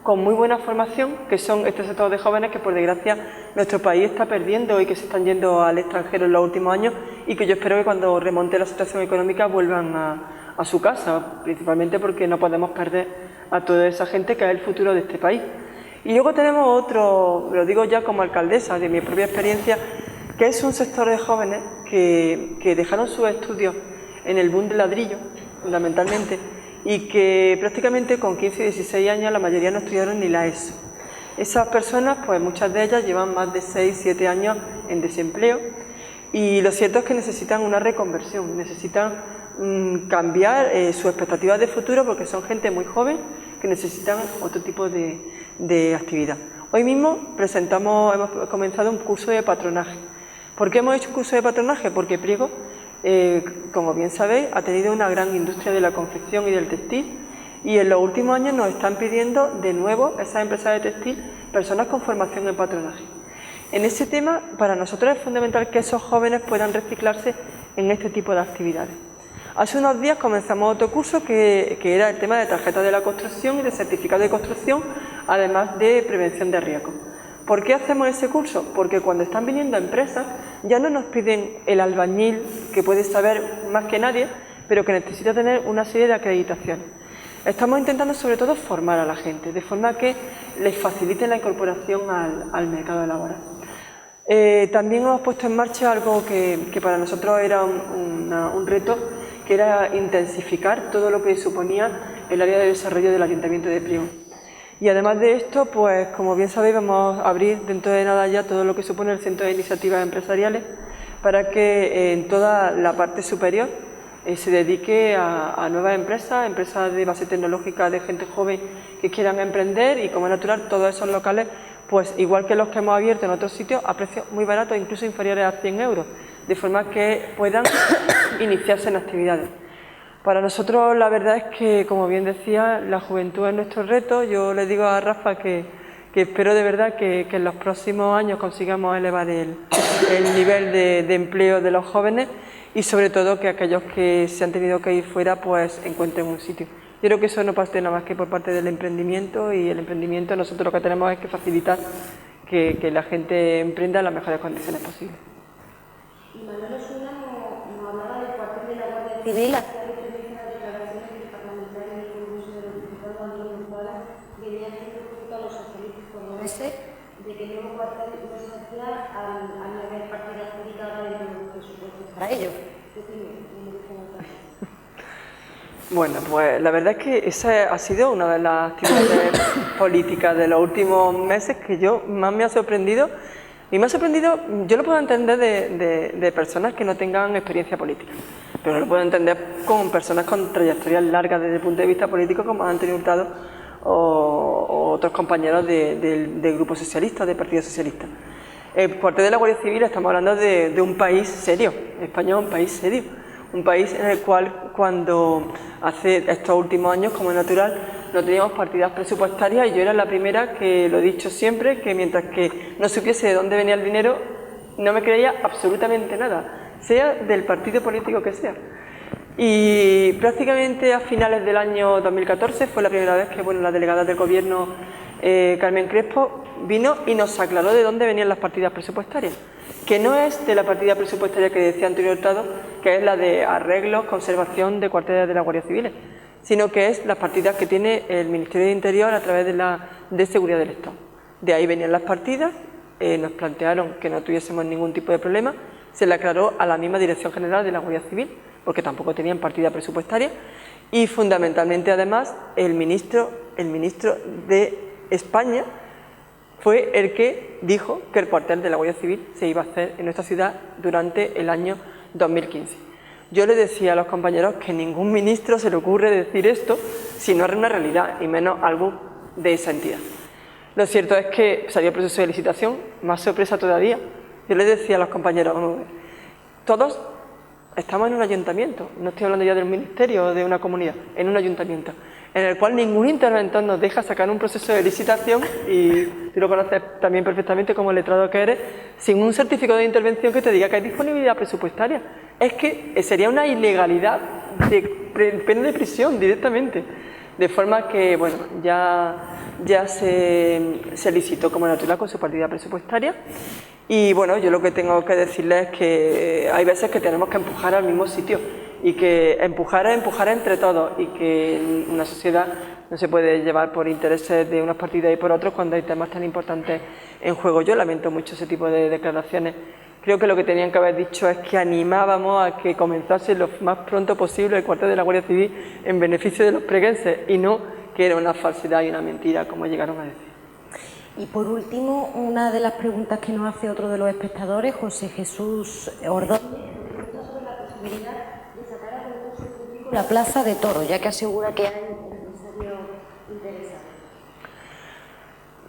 con muy buena formación, que son este sector de jóvenes que por desgracia nuestro país está perdiendo y que se están yendo al extranjero en los últimos años, y que yo espero que cuando remonte la situación económica vuelvan a su casa, principalmente porque no podemos perder a toda esa gente que es el futuro de este país. Y luego tenemos otro, lo digo ya como alcaldesa de mi propia experiencia, que es un sector de jóvenes que dejaron sus estudios en el boom del ladrillo, fundamentalmente, y que prácticamente con 15 y 16 años la mayoría no estudiaron ni la ESO. Esas personas, pues muchas de ellas llevan más de 6, 7 años en desempleo, y lo cierto es que necesitan una reconversión, necesitan cambiar sus expectativas de futuro, porque son gente muy joven que necesitan otro tipo de actividad. Hoy mismo hemos comenzado un curso de patronaje. ¿Por qué hemos hecho un curso de patronaje? Porque Priego, como bien sabéis, ha tenido una gran industria de la confección y del textil, y en los últimos años nos están pidiendo de nuevo esas empresas de textil personas con formación en patronaje. En ese tema, para nosotros es fundamental que esos jóvenes puedan reciclarse en este tipo de actividades. Hace unos días comenzamos otro curso que era el tema de tarjetas de la construcción y de certificado de construcción, además de prevención de riesgos. ¿Por qué hacemos ese curso? Porque cuando están viniendo empresas ya no nos piden el albañil, que puede saber más que nadie, pero que necesita tener una serie de acreditaciones. Estamos intentando sobre todo formar a la gente, de forma que les facilite la incorporación al mercado laboral. También hemos puesto en marcha algo que para nosotros era un reto, que era intensificar todo lo que suponía el área de desarrollo del Ayuntamiento de Priego. Y además de esto, pues como bien sabéis, vamos a abrir dentro de nada ya todo lo que supone el Centro de Iniciativas Empresariales, para que en toda la parte superior se dedique a nuevas empresas de base tecnológica, de gente joven que quieran emprender, y como es natural, todos esos locales, pues igual que los que hemos abierto en otros sitios, a precios muy baratos, incluso inferiores a 100 euros, de forma que puedan iniciarse en actividades. Para nosotros la verdad es que, como bien decía, la juventud es nuestro reto. Yo le digo a Rafa que espero de verdad que en los próximos años consigamos elevar el nivel de empleo de los jóvenes, y sobre todo que aquellos que se han tenido que ir fuera pues encuentren un sitio. Yo creo que eso no parte nada más que por parte del emprendimiento, y el emprendimiento nosotros lo que tenemos es que facilitar que la gente emprenda en las mejores condiciones posibles. Y Manuel Osuna nos hablaba del cuartel de la Guardia Civil. de que el nuevo cuartel no se hacía al no haber partida adjudicada dentro de los presupuestos para ello. Bueno, pues la verdad es que esa ha sido una de las actividades políticas de los últimos meses que más me ha sorprendido. Y me ha sorprendido, yo lo puedo entender de personas que no tengan experiencia política, pero no lo puedo entender con personas con trayectorias largas desde el punto de vista político como Antonio Hurtado o otros compañeros del Grupo Socialista, del Partido Socialista. El cuartel de la Guardia Civil, estamos hablando de un país serio. España es un país serio, un país en el cual cuando hace estos últimos años, como es natural, no teníamos partidas presupuestarias y yo era la primera que lo he dicho siempre, que mientras que no supiese de dónde venía el dinero, no me creía absolutamente nada, sea del partido político que sea. Y prácticamente a finales del año 2014 fue la primera vez que la delegada del Gobierno, Carmen Crespo, vino y nos aclaró de dónde venían las partidas presupuestarias, que no es de la partida presupuestaria que decía Antonio Hurtado, que es la de arreglos, conservación de cuarteles de la Guardia Civil, sino que es las partidas que tiene el Ministerio de Interior a través de Seguridad del Estado. De ahí venían las partidas, nos plantearon que no tuviésemos ningún tipo de problema, se le aclaró a la misma Dirección General de la Guardia Civil, porque tampoco tenían partida presupuestaria, y fundamentalmente además el ministro de España fue el que dijo que el cuartel de la Guardia Civil se iba a hacer en nuestra ciudad durante el año 2015. Yo le decía a los compañeros que ningún ministro se le ocurre decir esto si no es una realidad, y menos algo de esa entidad. Lo cierto es que salió el proceso de licitación, más sorpresa todavía. Yo les decía a los compañeros, todos estamos en un ayuntamiento, no estoy hablando ya del ministerio o de una comunidad, en un ayuntamiento, en el cual ningún interventor nos deja sacar un proceso de licitación, y tú lo conoces también perfectamente como letrado que eres, sin un certificado de intervención que te diga que hay disponibilidad presupuestaria. Es que sería una ilegalidad de pena de prisión directamente. De forma que, bueno, ya se licitó como natural con su partida presupuestaria. Y bueno, yo lo que tengo que decirles es que hay veces que tenemos que empujar al mismo sitio, y que empujar es empujar entre todos, y que una sociedad no se puede llevar por intereses de unas partidas y por otros cuando hay temas tan importantes en juego. Yo lamento mucho ese tipo de declaraciones. Creo que lo que tenían que haber dicho es que animábamos a que comenzase lo más pronto posible el cuartel de la Guardia Civil en beneficio de los preguenses, y no que era una falsedad y una mentira, como llegaron a decir. Y por último, una de las preguntas que nos hace otro de los espectadores, José Jesús Ordóñez, sobre la posibilidad de sacar a concurso público la Plaza de Toros, ya que asegura que hay empresarios interesados.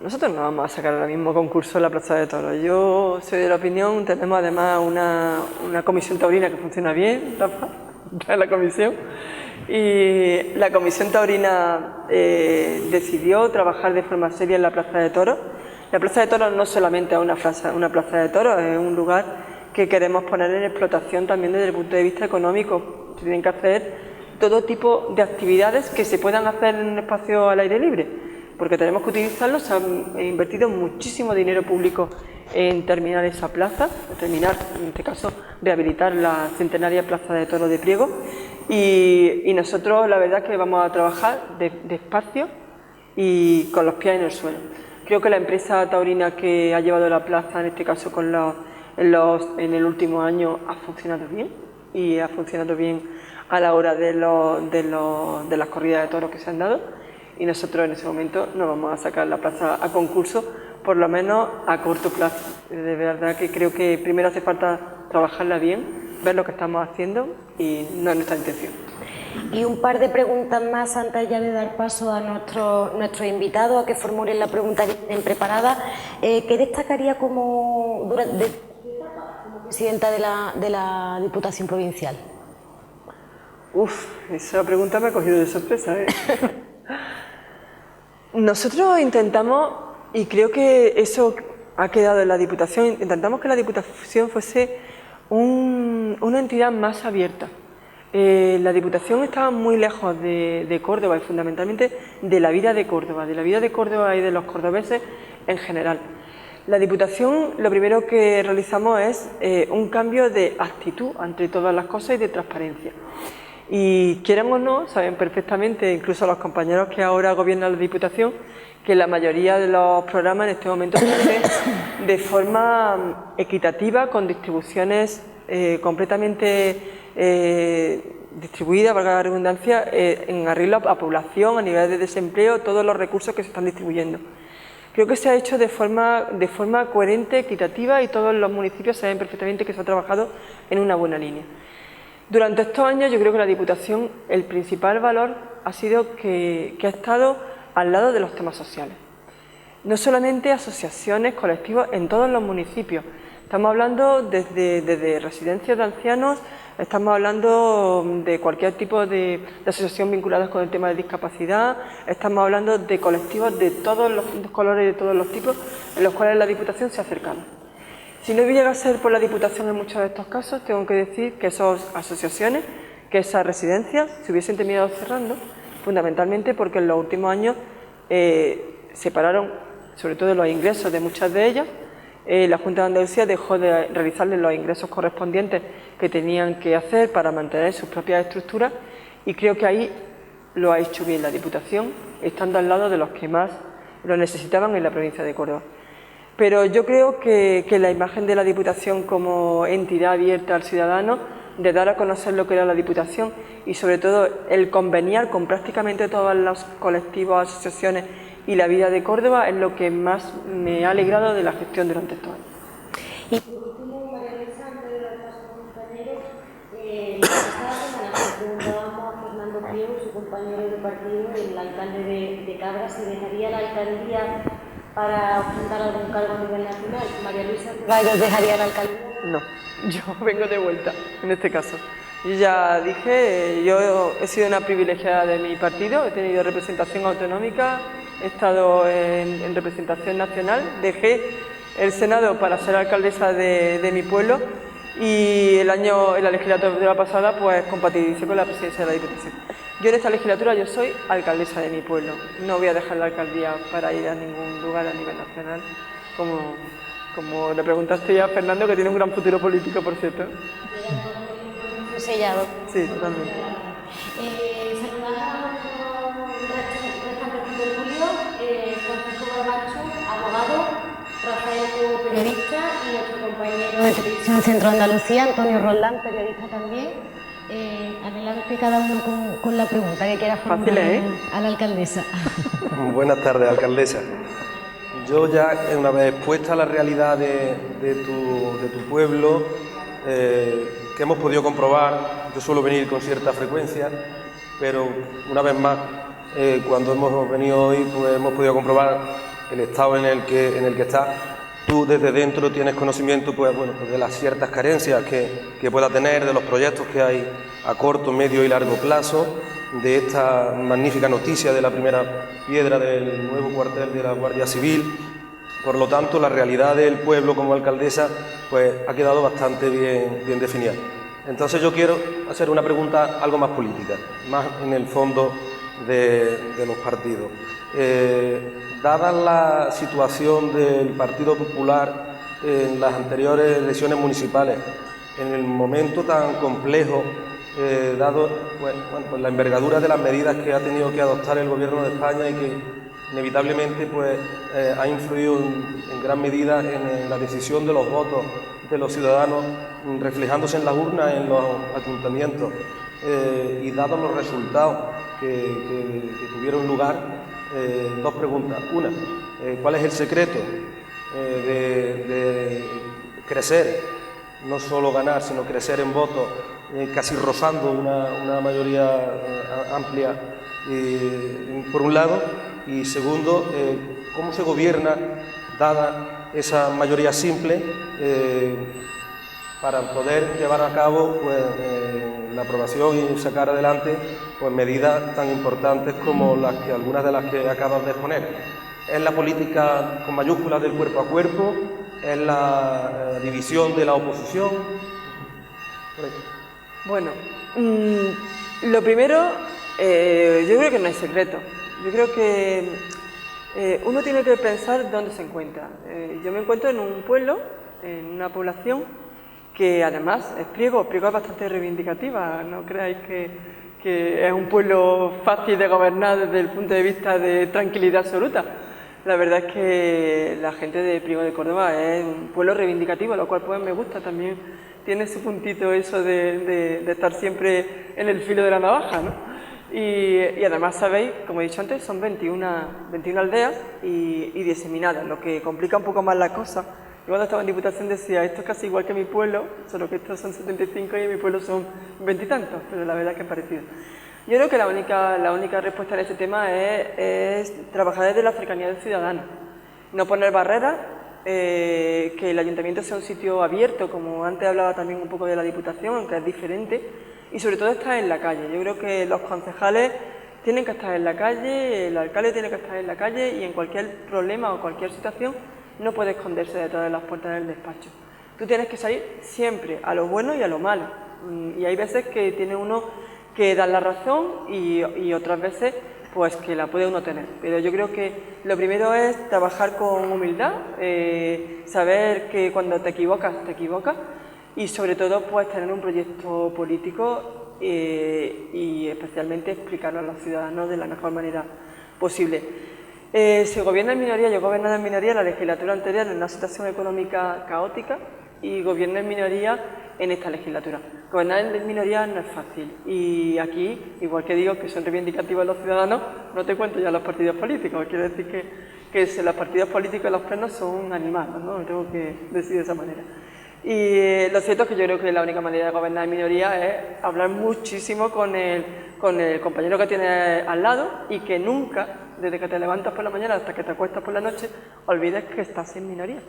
Nosotros no vamos a sacar ahora mismo concurso en la Plaza de Toros. Yo soy de la opinión, tenemos además una comisión taurina que funciona bien, Rafa, la comisión. Y la Comisión Taurina decidió trabajar de forma seria en la Plaza de Toros. La Plaza de Toros no solamente es una plaza de toros, es un lugar que queremos poner en explotación también desde el punto de vista económico. Se tienen que hacer todo tipo de actividades que se puedan hacer en un espacio al aire libre, porque tenemos que utilizarlo. Se ha invertido muchísimo dinero público en terminar esa plaza, en este caso, rehabilitar la centenaria Plaza de Toros de Priego. Y nosotros la verdad que vamos a trabajar despacio y con los pies en el suelo. Creo que la empresa taurina que ha llevado la plaza, en este caso en el último año, ha funcionado bien, y ha funcionado bien a la hora de las corridas de toros que se han dado, y nosotros en ese momento no vamos a sacar la plaza a concurso, por lo menos a corto plazo. De verdad que creo que primero hace falta trabajarla bien, ver lo que estamos haciendo, y no es nuestra intención. Y un par de preguntas más antes ya de dar paso a nuestro invitado a que formulen la pregunta que tienen preparada. ¿Qué destacaría como presidenta de la Diputación Provincial? Esa pregunta me ha cogido de sorpresa, ¿eh? Nosotros intentamos, y creo que eso ha quedado en la Diputación, intentamos que la Diputación fuese una entidad más abierta. La Diputación estaba muy lejos de Córdoba, y fundamentalmente de la vida de Córdoba, y de los cordobeses en general. La Diputación, lo primero que realizamos es un cambio de actitud ante todas las cosas y de transparencia. Y quieran o no, saben perfectamente, incluso los compañeros que ahora gobiernan la Diputación, que la mayoría de los programas en este momento se hacen de forma equitativa, con distribuciones completamente distribuidas, valga la redundancia, en arreglo a población, a nivel de desempleo, todos los recursos que se están distribuyendo. Creo que se ha hecho de forma coherente, equitativa, y todos los municipios saben perfectamente que se ha trabajado en una buena línea. Durante estos años yo creo que la Diputación, el principal valor ha sido que ha estado al lado de los temas sociales. No solamente asociaciones, colectivos, en todos los municipios. Estamos hablando desde residencias de ancianos, estamos hablando de cualquier tipo de asociación vinculadas con el tema de discapacidad, estamos hablando de colectivos de todos los colores y de todos los tipos, en los cuales la Diputación se ha acercado. Si no llega a ser por la Diputación en muchos de estos casos, tengo que decir que esas asociaciones, que esas residencias se hubiesen terminado cerrando, fundamentalmente porque en los últimos años se pararon, sobre todo, los ingresos de muchas de ellas. La Junta de Andalucía dejó de realizarles los ingresos correspondientes que tenían que hacer para mantener sus propias estructuras, y creo que ahí lo ha hecho bien la Diputación, estando al lado de los que más lo necesitaban en la provincia de Córdoba. Pero yo creo que la imagen de la Diputación como entidad abierta al ciudadano, de dar a conocer lo que era la Diputación y sobre todo el conveniar con prácticamente todos los colectivos, asociaciones y la vida de Córdoba, es lo que más me ha alegrado de la gestión durante estos años. Y por último, María Luisa, antes de dar paso a los compañeros, la pasada semana preguntábamos a Fernando Priego, su compañero de partido, el alcalde de Cabra, si dejaría la alcaldía para ostentar algún cargo a nivel nacional. María Luisa Ceballos dejaría la alcaldía. No, yo vengo de vuelta en este caso. Yo ya dije, yo he sido una privilegiada de mi partido, he tenido representación autonómica, he estado en representación nacional, dejé el Senado para ser alcaldesa de mi pueblo, y en la legislatura pasada pues compatibilicé con la presidencia de la Diputación. Yo en esta legislatura yo soy alcaldesa de mi pueblo, no voy a dejar la alcaldía para ir a ningún lugar a nivel nacional, como le preguntaste ya a Fernando, que tiene un gran futuro político, por cierto. Sellado. Sí, totalmente. Saludamos a nuestro restante de Julio, Francisco Barbacho, abogado, Rafael, periodista, y nuestro compañero de Televisión Centro Andalucía, Antonio Roldán, periodista también. Adelante cada uno con la pregunta que quiera formular a la alcaldesa. Buenas tardes, alcaldesa. Yo ya, una vez expuesta a la realidad de tu pueblo, que hemos podido comprobar, yo suelo venir con cierta frecuencia, pero una vez más, cuando hemos venido hoy, pues hemos podido comprobar el estado en el que está. Tú desde dentro tienes conocimiento pues de las ciertas carencias que pueda tener, de los proyectos que hay a corto, medio y largo plazo, de esta magnífica noticia de la primera piedra del nuevo cuartel de la Guardia Civil. Por lo tanto, la realidad del pueblo como alcaldesa pues ha quedado bastante bien definida. Entonces yo quiero hacer una pregunta algo más política, más en el fondo de los partidos. Dada la situación del Partido Popular en las anteriores elecciones municipales, en el momento tan complejo, dado pues la envergadura de las medidas que ha tenido que adoptar el Gobierno de España y que inevitablemente pues, ha influido en gran medida en la decisión de los votos de los ciudadanos, reflejándose en las urnas, en los ayuntamientos, y dados los resultados que tuvieron lugar, dos preguntas. Una, ¿cuál es el secreto de crecer, no solo ganar, sino crecer en votos, casi rozando una mayoría amplia, por un lado? Y segundo, ¿cómo se gobierna, dada esa mayoría simple, para poder llevar a cabo pues, la aprobación y sacar adelante pues, medidas tan importantes como algunas de las que acabas de exponer? ¿Es la política con mayúsculas del cuerpo a cuerpo? ¿Es la división de la oposición? Bueno, lo primero, yo creo que no hay secreto. Yo creo que uno tiene que pensar dónde se encuentra. Yo me encuentro en un pueblo, en una población que además es Priego es bastante reivindicativa, no creáis que es un pueblo fácil de gobernar desde el punto de vista de tranquilidad absoluta. La verdad es que la gente de Priego de Córdoba es un pueblo reivindicativo, lo cual pues me gusta, también tiene su puntito eso de estar siempre en el filo de la navaja, ¿no? Y además sabéis, como he dicho antes, son 21 aldeas y diseminadas, lo que complica un poco más la cosa. Yo cuando estaba en Diputación decía, esto es casi igual que mi pueblo, solo que estos son 75 y en mi pueblo son 20 y tantos, pero la verdad es que es parecido. Yo creo que la única respuesta a este tema es trabajar desde la cercanía del ciudadano, no poner barreras, que el ayuntamiento sea un sitio abierto, como antes hablaba también un poco de la Diputación, aunque es diferente, y sobre todo estar en la calle. Yo creo que los concejales tienen que estar en la calle, el alcalde tiene que estar en la calle y en cualquier problema o cualquier situación no puede esconderse detrás de las puertas del despacho. Tú tienes que salir siempre a lo bueno y a lo malo. Y hay veces que tiene uno que dar la razón y otras veces pues que la puede uno tener. Pero yo creo que lo primero es trabajar con humildad, saber que cuando te equivocas y sobre todo pues tener un proyecto político y especialmente explicarlo a los ciudadanos de la mejor manera posible. Se gobierna en minoría, yo he gobernado en minoría en la legislatura anterior en una situación económica caótica y gobierno en minoría en esta legislatura. Gobernar en minoría no es fácil y aquí, igual que digo que son reivindicativos los ciudadanos, no te cuento ya los partidos políticos, quiero decir que los partidos políticos y los plenos son animados, ¿no? Tengo que decir de esa manera. Y lo cierto es que yo creo que la única manera de gobernar en minoría es hablar muchísimo con el compañero que tienes al lado y que nunca, desde que te levantas por la mañana hasta que te acuestas por la noche, olvides que estás en minoría.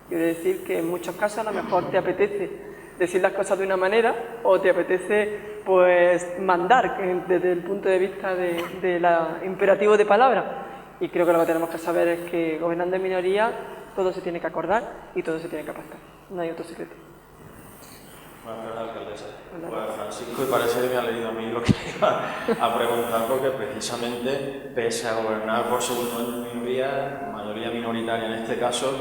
Quiero decir que en muchos casos a lo mejor te apetece decir las cosas de una manera o te apetece pues mandar desde el punto de vista del imperativo de palabra. Y creo que lo que tenemos que saber es que gobernando en minoría todo se tiene que acordar y todo se tiene que pactar. No hay otro secreto. Buenas tardes, alcaldesa. Pues Francisco, y parece que me ha leído a mí lo que iba a preguntar, porque precisamente, pese a gobernar por segundo año en minoría, mayoría minoritaria en este caso,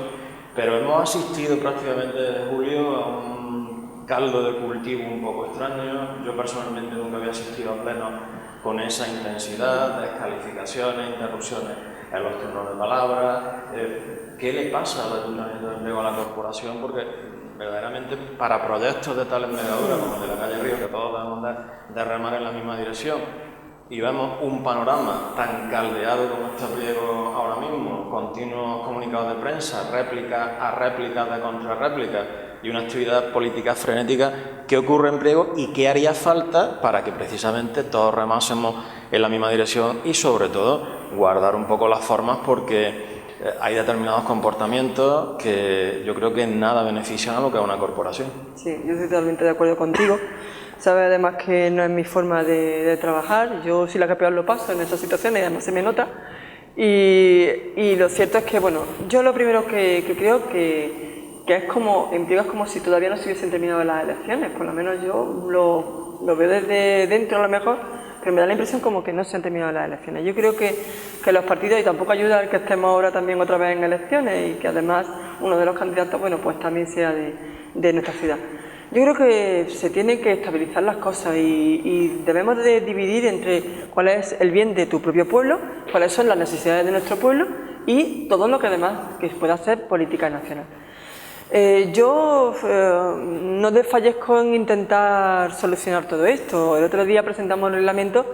pero hemos asistido prácticamente desde julio a un caldo de cultivo un poco extraño. Yo personalmente nunca había asistido a plenos con esa intensidad, descalificaciones, interrupciones en los turnos de palabra. ¿Qué le pasa al Ayuntamiento de Priego, a la corporación? Porque verdaderamente para proyectos de tal envergadura como el de la calle Río, que todos debemos de remar en la misma dirección, y vemos un panorama tan caldeado como está Priego ahora mismo, continuos comunicados de prensa, réplicas a réplicas de contrarréplicas y una actividad política frenética, ¿qué ocurre en Priego y qué haría falta para que precisamente todos remásemos en la misma dirección y sobre todo guardar un poco las formas, porque hay determinados comportamientos que yo creo que nada benefician a lo que es una corporación? Sí, yo estoy totalmente de acuerdo contigo. Sabes además que no es mi forma de trabajar, yo soy la que peor lo paso en esas situaciones y además se me nota. Y lo cierto es que, bueno, yo lo primero que creo que es como, en Priego es como si todavía no se hubiesen terminado las elecciones, por lo menos yo lo veo desde dentro a lo mejor, pero me da la impresión como que no se han terminado las elecciones. Yo creo que los partidos, y tampoco ayuda el que estemos ahora también otra vez en elecciones y que además uno de los candidatos, bueno, pues también sea de nuestra ciudad. Yo creo que se tienen que estabilizar las cosas y debemos de dividir entre cuál es el bien de tu propio pueblo, cuáles son las necesidades de nuestro pueblo y todo lo que además que pueda ser política nacional. Yo no desfallezco en intentar solucionar todo esto. El otro día presentamos el reglamento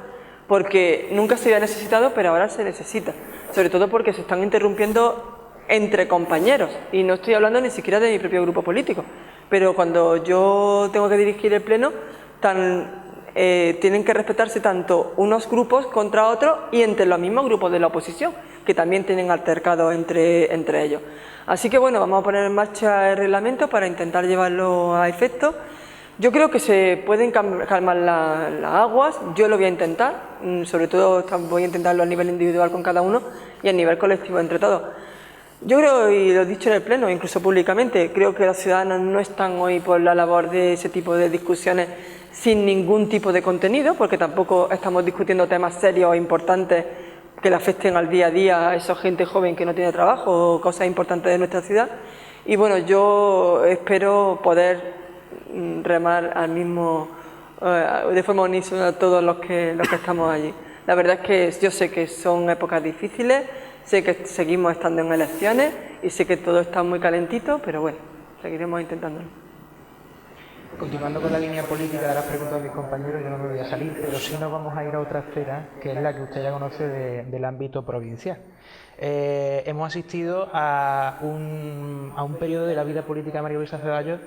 porque nunca se había necesitado, pero ahora se necesita, sobre todo porque se están interrumpiendo entre compañeros y no estoy hablando ni siquiera de mi propio grupo político. Pero cuando yo tengo que dirigir el pleno, tienen que respetarse tanto unos grupos contra otros y entre los mismos grupos de la oposición, que también tienen altercados entre ellos. Así que bueno, vamos a poner en marcha el reglamento para intentar llevarlo a efecto. Yo creo que se pueden calmar las aguas, yo lo voy a intentar, sobre todo voy a intentarlo a nivel individual con cada uno y a nivel colectivo entre todos. Yo creo, y lo he dicho en el pleno, incluso públicamente, creo que los ciudadanos no están hoy por la labor de ese tipo de discusiones sin ningún tipo de contenido, porque tampoco estamos discutiendo temas serios o importantes que le afecten al día a día a esa gente joven que no tiene trabajo o cosas importantes de nuestra ciudad. Y bueno, yo espero poder remar al mismo, de forma unísona todos los que estamos allí. La verdad es que yo sé que son épocas difíciles, sé que seguimos estando en elecciones y sé que todo está muy calentito, pero bueno, seguiremos intentándolo. Continuando con la línea política de las preguntas de mis compañeros, yo no me voy a salir, pero sí nos vamos a ir a otra esfera, que es la que usted ya conoce del ámbito provincial. Hemos asistido a un periodo de la vida política de María Luisa Ceballos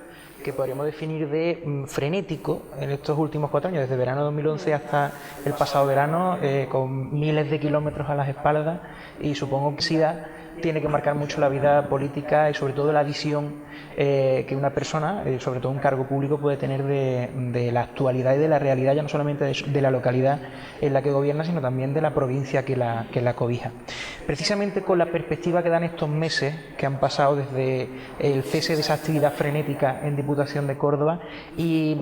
que podríamos definir de frenético en estos últimos 4 años, desde verano 2011 hasta el pasado verano, con miles de kilómetros a las espaldas, y supongo que SIDA tiene que marcar mucho la vida política y sobre todo la visión que una persona, sobre todo un cargo público, puede tener de la actualidad y de la realidad, ya no solamente de la localidad en la que gobierna, sino también de la provincia que la cobija. Precisamente con la perspectiva que dan estos meses que han pasado desde el cese de esa actividad frenética en Diputación de Córdoba y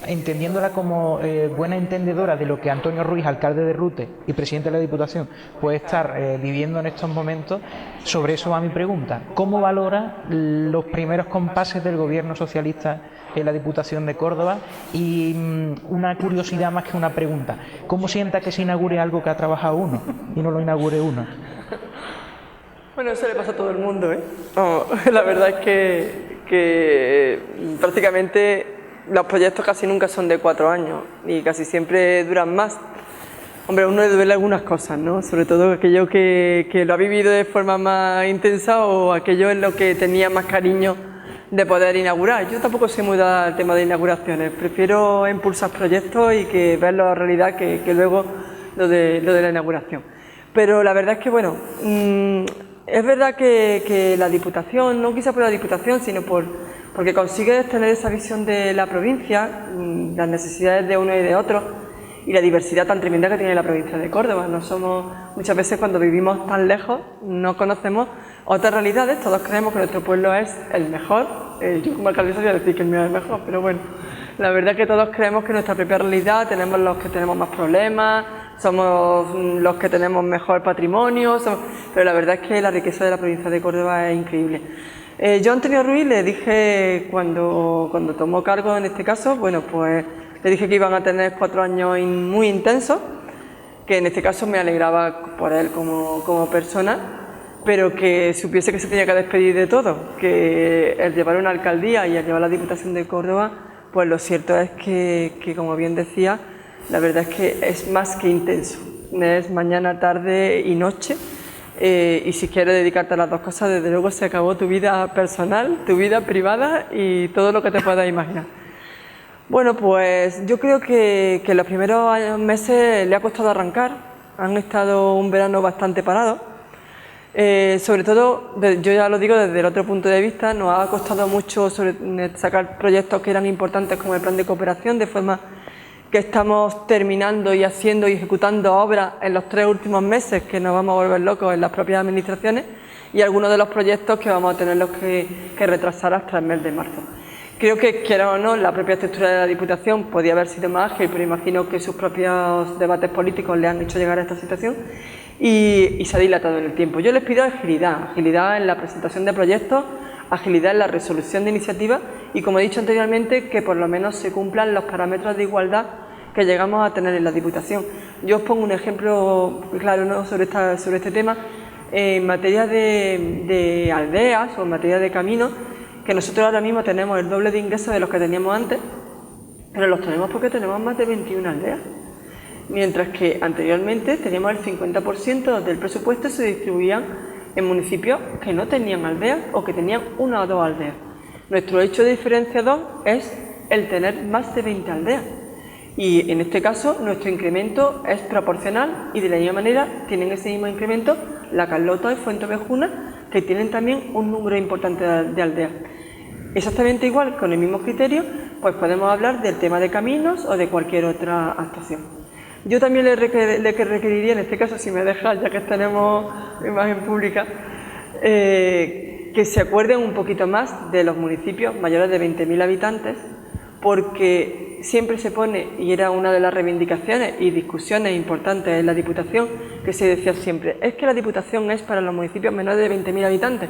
entendiéndola como buena entendedora de lo que Antonio Ruiz, alcalde de Rute y presidente de la Diputación, puede estar viviendo en estos momentos, sobre eso va mi pregunta. ¿Cómo valora los primeros compases del gobierno socialista en la Diputación de Córdoba? Y una curiosidad más que una pregunta, ¿cómo sienta que se inaugure algo que ha trabajado uno y no lo inaugure uno? Bueno, eso le pasa a todo el mundo, ¿eh? La verdad es que prácticamente los proyectos casi nunca son de 4 años y casi siempre duran más. Hombre, a uno le duele algunas cosas, ¿no? Sobre todo aquello que lo ha vivido de forma más intensa o aquello en lo que tenía más cariño de poder inaugurar. Yo tampoco soy muy dada al tema de inauguraciones, prefiero impulsar proyectos y que verlo en realidad que luego lo de la inauguración. Pero la verdad es que, bueno, es verdad que la Diputación, no quizá por la Diputación, sino porque consigue tener esa visión de la provincia, las necesidades de uno y de otro, y la diversidad tan tremenda que tiene la provincia de Córdoba. No somos, muchas veces cuando vivimos tan lejos, no conocemos otras realidades, todos creemos que nuestro pueblo es el mejor. Yo como alcaldesa voy a decir que el mío es el mejor, pero bueno, la verdad es que todos creemos que nuestra propia realidad tenemos los que tenemos más problemas, somos los que tenemos mejor patrimonio, pero la verdad es que la riqueza de la provincia de Córdoba es increíble. Yo a Antonio Ruiz le dije cuando tomó cargo en este caso, bueno, pues le dije que iban a tener 4 años muy intensos, que en este caso me alegraba por él como persona, pero que supiese que se tenía que despedir de todo, que el llevar una alcaldía y el llevar la Diputación de Córdoba, pues lo cierto es que como bien decía, la verdad es que es más que intenso, es mañana, tarde y noche, y si quieres dedicarte a las dos cosas, desde luego se acabó tu vida personal, tu vida privada y todo lo que te puedas imaginar. Bueno, pues yo creo que los primeros meses le ha costado arrancar, han estado un verano bastante parado, sobre todo, yo ya lo digo desde el otro punto de vista, nos ha costado mucho sacar proyectos que eran importantes como el plan de cooperación, de forma que estamos terminando y haciendo y ejecutando obras en los 3 últimos meses, que nos vamos a volver locos en las propias administraciones, y algunos de los proyectos que vamos a tenerlos que retrasar hasta el mes de marzo. Creo que, quiera o no, la propia estructura de la Diputación podía haber sido más ágil, pero imagino que sus propios debates políticos le han hecho llegar a esta situación y se ha dilatado en el tiempo. Yo les pido agilidad en la presentación de proyectos, agilidad en la resolución de iniciativas y, como he dicho anteriormente, que por lo menos se cumplan los parámetros de igualdad que llegamos a tener en la Diputación. Yo os pongo un ejemplo claro, ¿no?, sobre este tema. En materia de aldeas o en materia de caminos, que nosotros ahora mismo tenemos el doble de ingresos de los que teníamos antes, pero los tenemos porque tenemos más de 21 aldeas, mientras que anteriormente teníamos el 50% del presupuesto se distribuían en municipios que no tenían aldeas o que tenían 1 o 2 aldeas. Nuestro hecho diferenciador es el tener más de 20 aldeas y en este caso nuestro incremento es proporcional y de la misma manera tienen ese mismo incremento La Carlota y Fuenteovejuna, que tienen también un número importante de aldeas. Exactamente igual, con el mismo criterio, pues podemos hablar del tema de caminos o de cualquier otra actuación. Yo también le requeriría, en este caso, si me dejas, ya que tenemos imagen pública, que se acuerden un poquito más de los municipios mayores de 20.000 habitantes, porque siempre se pone, y era una de las reivindicaciones y discusiones importantes en la Diputación, que se decía siempre, es que la Diputación es para los municipios menores de 20.000 habitantes.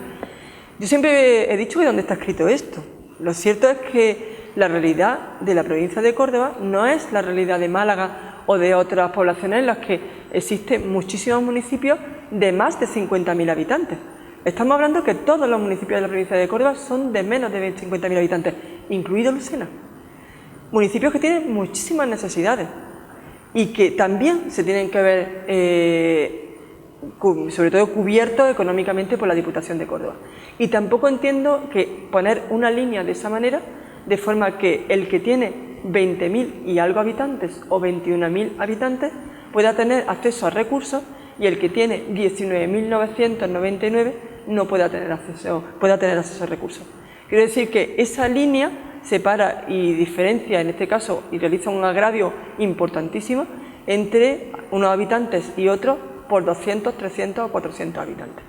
Yo siempre he dicho que ¿dónde está escrito esto? Lo cierto es que la realidad de la provincia de Córdoba no es la realidad de Málaga o de otras poblaciones en las que existen muchísimos municipios de más de 50.000 habitantes. Estamos hablando que todos los municipios de la provincia de Córdoba son de menos de 50.000 habitantes, incluido Lucena. Municipios que tienen muchísimas necesidades y que también se tienen que ver, sobre todo, cubiertos económicamente por la Diputación de Córdoba. Y tampoco entiendo que poner una línea de esa manera, de forma que el que tiene 20.000 y algo habitantes o 21.000 habitantes pueda tener acceso a recursos y el que tiene 19.999 no pueda tener acceso a recursos. Quiero decir que esa línea separa y diferencia, en este caso, y realiza un agravio importantísimo entre unos habitantes y otros por 200, 300 o 400 habitantes.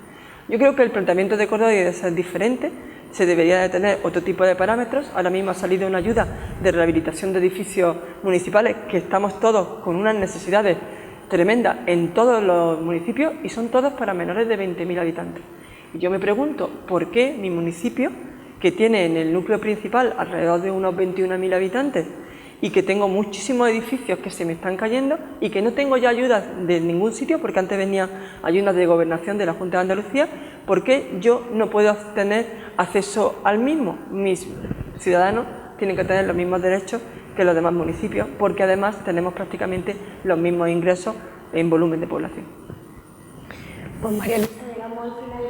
Yo creo que el planteamiento de Córdoba debe ser diferente, se debería de tener otro tipo de parámetros. Ahora mismo ha salido una ayuda de rehabilitación de edificios municipales que estamos todos con unas necesidades tremendas en todos los municipios y son todos para menores de 20.000 habitantes. Y yo me pregunto, ¿por qué mi municipio, que tiene en el núcleo principal alrededor de unos 21.000 habitantes y que tengo muchísimos edificios que se me están cayendo y que no tengo ya ayudas de ningún sitio, porque antes venían ayudas de gobernación de la Junta de Andalucía, ¿por qué yo no puedo tener acceso al mismo? Mis ciudadanos tienen que tener los mismos derechos que los demás municipios, porque además tenemos prácticamente los mismos ingresos en volumen de población. Pues María Luisa, llegamos al final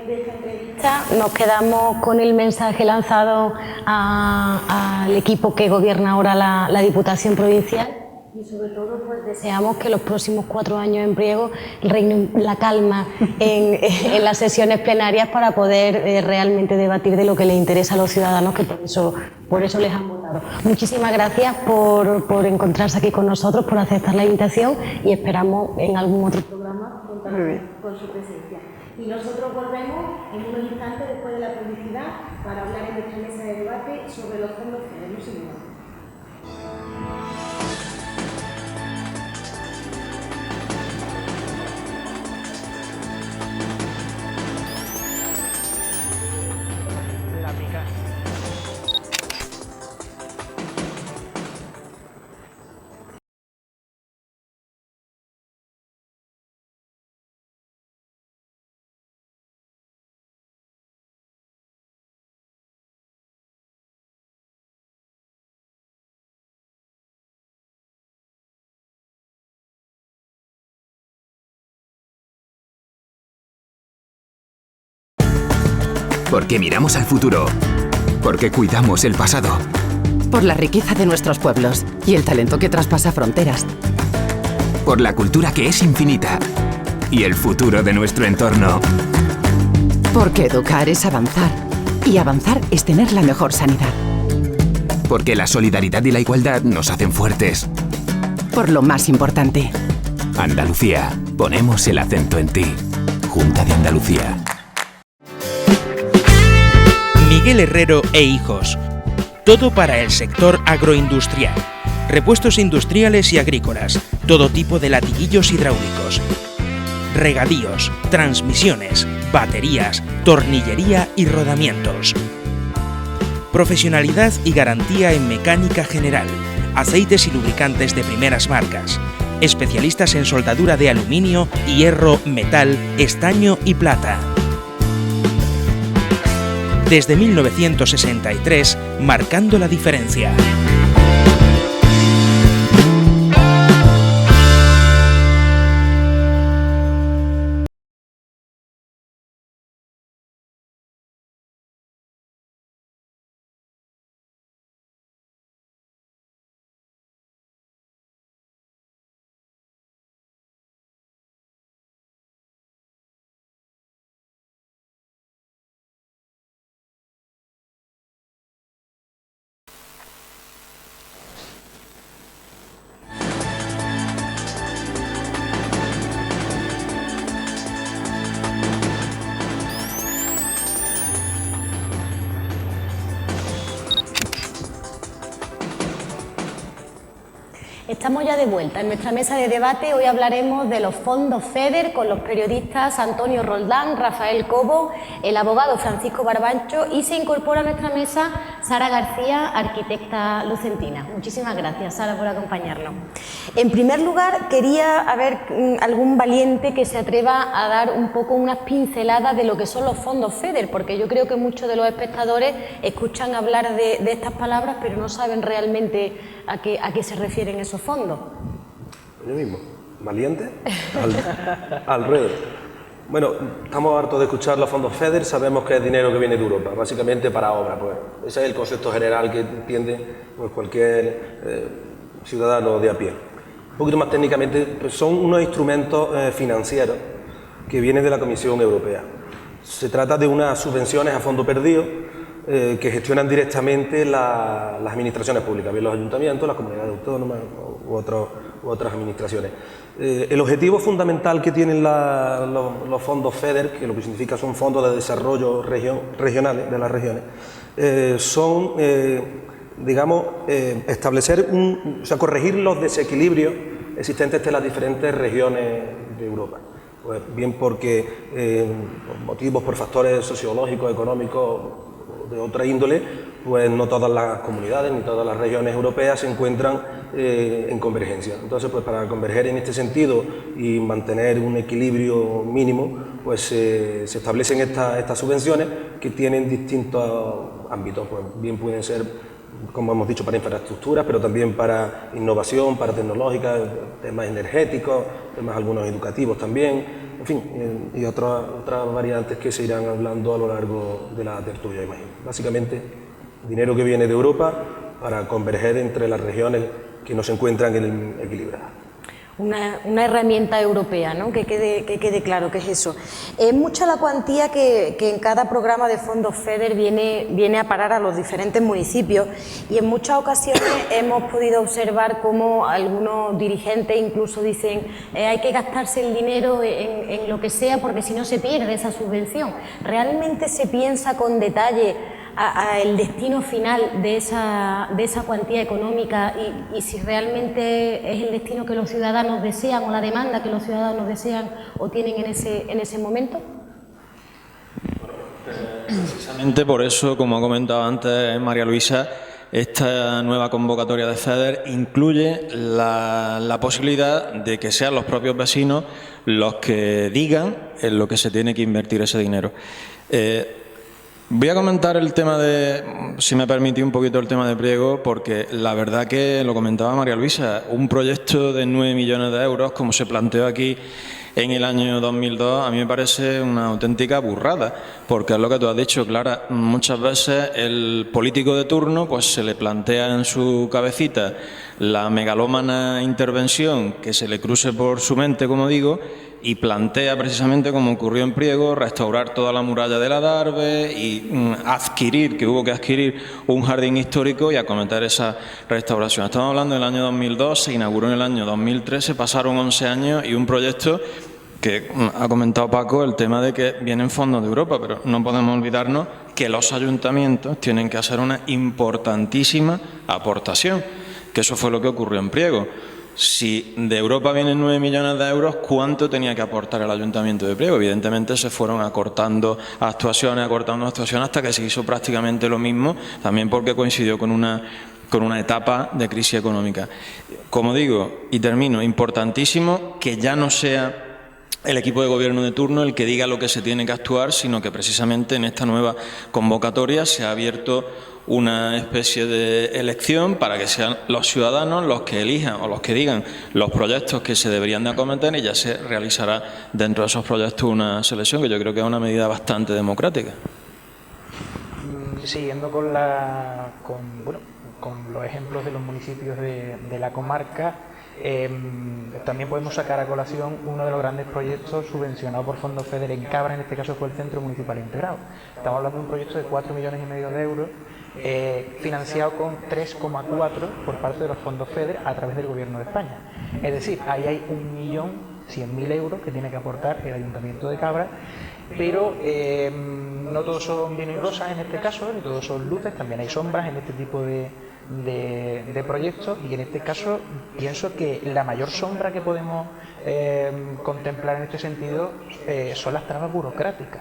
de esta entrevista. Nos quedamos con el mensaje lanzado al equipo que gobierna ahora la Diputación Provincial y sobre todo pues deseamos que los próximos 4 años en Priego reine la calma en las sesiones plenarias para poder realmente debatir de lo que les interesa a los ciudadanos, que por eso les han votado. Muchísimas gracias por encontrarse aquí con nosotros, por aceptar la invitación y esperamos en algún otro programa contar con su presencia. Y nosotros volvemos en unos instantes después de la publicidad para hablar en nuestra mesa de debate sobre los fondos FEDER. No se muevan. Porque miramos al futuro. Porque cuidamos el pasado. Por la riqueza de nuestros pueblos y el talento que traspasa fronteras. Por la cultura que es infinita. Y el futuro de nuestro entorno. Porque educar es avanzar. Y avanzar es tener la mejor sanidad. Porque la solidaridad y la igualdad nos hacen fuertes. Por lo más importante. Andalucía. Ponemos el acento en ti. Junta de Andalucía. Miguel Herrero e Hijos. Todo para el sector agroindustrial. Repuestos industriales y agrícolas. Todo tipo de latiguillos hidráulicos. Regadíos, transmisiones, baterías, tornillería y rodamientos. Profesionalidad y garantía en mecánica general. Aceites y lubricantes de primeras marcas. Especialistas en soldadura de aluminio, hierro, metal, estaño y plata. Desde 1963, marcando la diferencia. Estamos ya de vuelta en nuestra mesa de debate. Hoy hablaremos de los fondos FEDER con los periodistas Antonio Roldán, Rafael Cobo, el abogado Francisco Barbancho y se incorpora a nuestra mesa Sara García, arquitecta lucentina. Muchísimas gracias, Sara, por acompañarnos. En primer lugar, quería haber algún valiente que se atreva a dar un poco unas pinceladas de lo que son los fondos FEDER, porque yo creo que muchos de los espectadores escuchan hablar de estas palabras, pero no saben realmente a qué se refieren esos fondos. Yo mismo, valiente, alrededor. Bueno, estamos hartos de escuchar los fondos FEDER, sabemos que es dinero que viene de Europa, básicamente para obras, pues ese es el concepto general que entiende pues, cualquier ciudadano de a pie. Un poquito más técnicamente, pues, son unos instrumentos financieros que vienen de la Comisión Europea. Se trata de unas subvenciones a fondo perdido que gestionan directamente las administraciones públicas, bien los ayuntamientos, las comunidades autónomas u otras administraciones. El objetivo fundamental que tienen los fondos FEDER, que lo que significa son fondos de desarrollo regionales de las regiones, son, digamos, establecer, corregir los desequilibrios existentes entre las diferentes regiones de Europa. Pues bien porque por motivos, por factores sociológicos, económicos, de otra índole, pues no todas las comunidades ni todas las regiones europeas se encuentran en convergencia. Entonces, pues para converger en este sentido y mantener un equilibrio mínimo, pues se establecen estas subvenciones que tienen distintos ámbitos, pues bien pueden ser, como hemos dicho, para infraestructuras, pero también para innovación, para tecnológica, temas energéticos, temas algunos educativos también, en fin, y otras variantes que se irán hablando a lo largo de la tertulia, imagino. Básicamente, dinero que viene de Europa para converger entre las regiones que no se encuentran equilibradas. Una herramienta europea, ¿no? Que quede claro que es eso. Es mucha la cuantía que en cada programa de fondos FEDER viene a parar a los diferentes municipios, y en muchas ocasiones hemos podido observar cómo algunos dirigentes incluso dicen hay que gastarse el dinero en lo que sea porque si no se pierde esa subvención. ¿Realmente se piensa con detalle el destino final de esa cuantía económica y si realmente es el destino que los ciudadanos desean o la demanda que los ciudadanos desean o tienen en ese momento? Precisamente por eso, como ha comentado antes María Luisa, esta nueva convocatoria de FEDER incluye la posibilidad de que sean los propios vecinos los que digan en lo que se tiene que invertir ese dinero. Voy a comentar el tema si me permitís un poquito el tema de Priego, porque la verdad que lo comentaba María Luisa, un proyecto de 9 millones de euros, como se planteó aquí en el año 2002, a mí me parece una auténtica burrada, porque es lo que tú has dicho, Clara, muchas veces el político de turno pues se le plantea en su cabecita la megalómana intervención que se le cruce por su mente, como digo, y plantea precisamente, como ocurrió en Priego, restaurar toda la muralla del Adarve y hubo que adquirir un jardín histórico y acometer esa restauración. Estamos hablando del año 2002, se inauguró en el año 2013, pasaron 11 años y un proyecto que ha comentado Paco, el tema de que vienen fondos de Europa, pero no podemos olvidarnos que los ayuntamientos tienen que hacer una importantísima aportación, que eso fue lo que ocurrió en Priego. Si de Europa vienen 9 millones de euros, ¿cuánto tenía que aportar el Ayuntamiento de Priego? Evidentemente se fueron acortando actuaciones hasta que se hizo prácticamente lo mismo, también porque coincidió con una etapa de crisis económica. Como digo, y termino, importantísimo que ya no sea el equipo de gobierno de turno el que diga lo que se tiene que actuar, sino que precisamente en esta nueva convocatoria se ha abierto una especie de elección para que sean los ciudadanos los que elijan o los que digan los proyectos que se deberían de acometer, y ya se realizará dentro de esos proyectos una selección que yo creo que es una medida bastante democrática. Siguiendo con los ejemplos de los municipios de la comarca, también podemos sacar a colación uno de los grandes proyectos subvencionados por fondos FEDER en Cabra, en este caso fue el Centro Municipal Integrado. Estamos hablando de un proyecto de 4,5 millones de euros, financiado con 3,4 por parte de los fondos FEDER a través del Gobierno de España. Es decir, ahí hay 1.100.000 euros que tiene que aportar el Ayuntamiento de Cabra, pero no todos son bien y rosas en este caso, ni todos son luces, también hay sombras en este tipo de proyectos, y en este caso pienso que la mayor sombra que podemos contemplar en este sentido son las trabas burocráticas.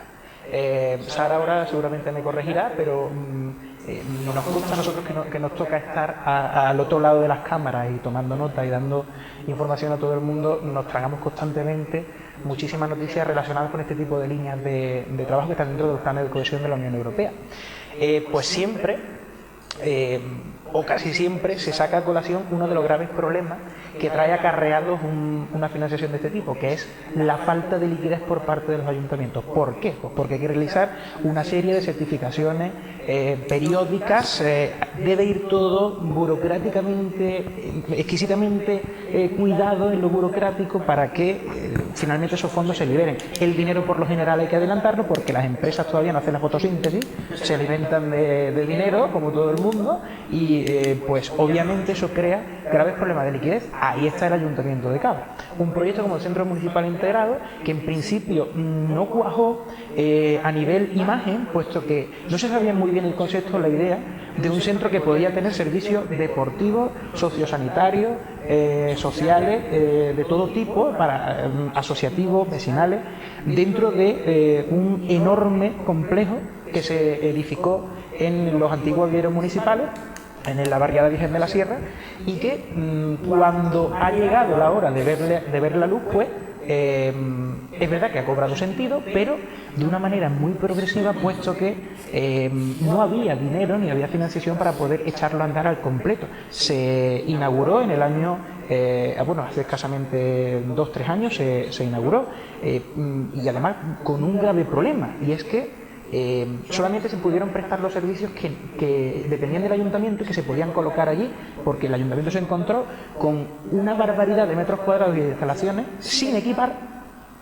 Sara ahora seguramente me corregirá, pero nos consta a nosotros que nos toca estar al otro lado de las cámaras y tomando nota y dando información a todo el mundo. Nos tragamos constantemente muchísimas noticias relacionadas con este tipo de líneas de trabajo que están dentro de los planes de cohesión de la Unión Europea. Pues siempre, o casi siempre, se saca a colación uno de los graves problemas que trae acarreados una financiación de este tipo, que es la falta de liquidez por parte de los ayuntamientos. ¿Por qué? Pues porque hay que realizar una serie de certificaciones periódicas, debe ir todo burocráticamente, exquisitamente cuidado en lo burocrático para que finalmente esos fondos se liberen. El dinero por lo general hay que adelantarlo porque las empresas todavía no hacen la fotosíntesis, se alimentan de dinero como todo el mundo y pues obviamente eso crea graves problemas de liquidez. Ahí está el Ayuntamiento de Cabra, un proyecto como el Centro Municipal Integrado que en principio no cuajó a nivel imagen, puesto que no se sabía muy bien el concepto, la idea de un centro que podía tener servicios deportivos, sociosanitarios, sociales, de todo tipo, para asociativos, vecinales, dentro de un enorme complejo que se edificó en los antiguos viveros municipales, en la barriada Virgen de la Sierra, y que cuando ha llegado la hora de ver la luz, pues es verdad que ha cobrado sentido, pero de una manera muy progresiva, puesto que no había dinero ni había financiación para poder echarlo a andar al completo. Se inauguró en el año, hace escasamente 2-3 años se inauguró, y además con un grave problema, y es que solamente se pudieron prestar los servicios que dependían del ayuntamiento y que se podían colocar allí, porque el ayuntamiento se encontró con una barbaridad de metros cuadrados y de instalaciones sin equipar,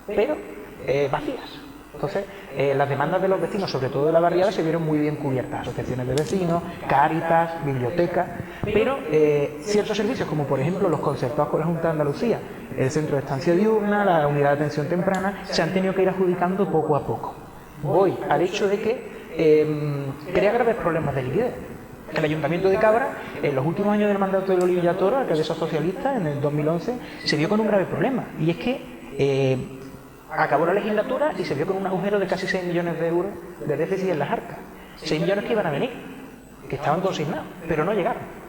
pero vacías. Entonces, las demandas de los vecinos, sobre todo de la barriada, se vieron muy bien cubiertas: asociaciones de vecinos, Cáritas, bibliotecas, pero ciertos servicios, como por ejemplo los concertados con la Junta de Andalucía, el centro de estancia diurna, la unidad de atención temprana, se han tenido que ir adjudicando poco a poco. Voy al hecho de que crea graves problemas de liquidez. El Ayuntamiento de Cabra, en los últimos años del mandato de Olivia Toro, alcaldesa socialista, en el 2011, se vio con un grave problema, y es que acabó la legislatura y se vio con un agujero de casi 6 millones de euros de déficit en las arcas. 6 millones que iban a venir, que estaban consignados, pero no llegaron.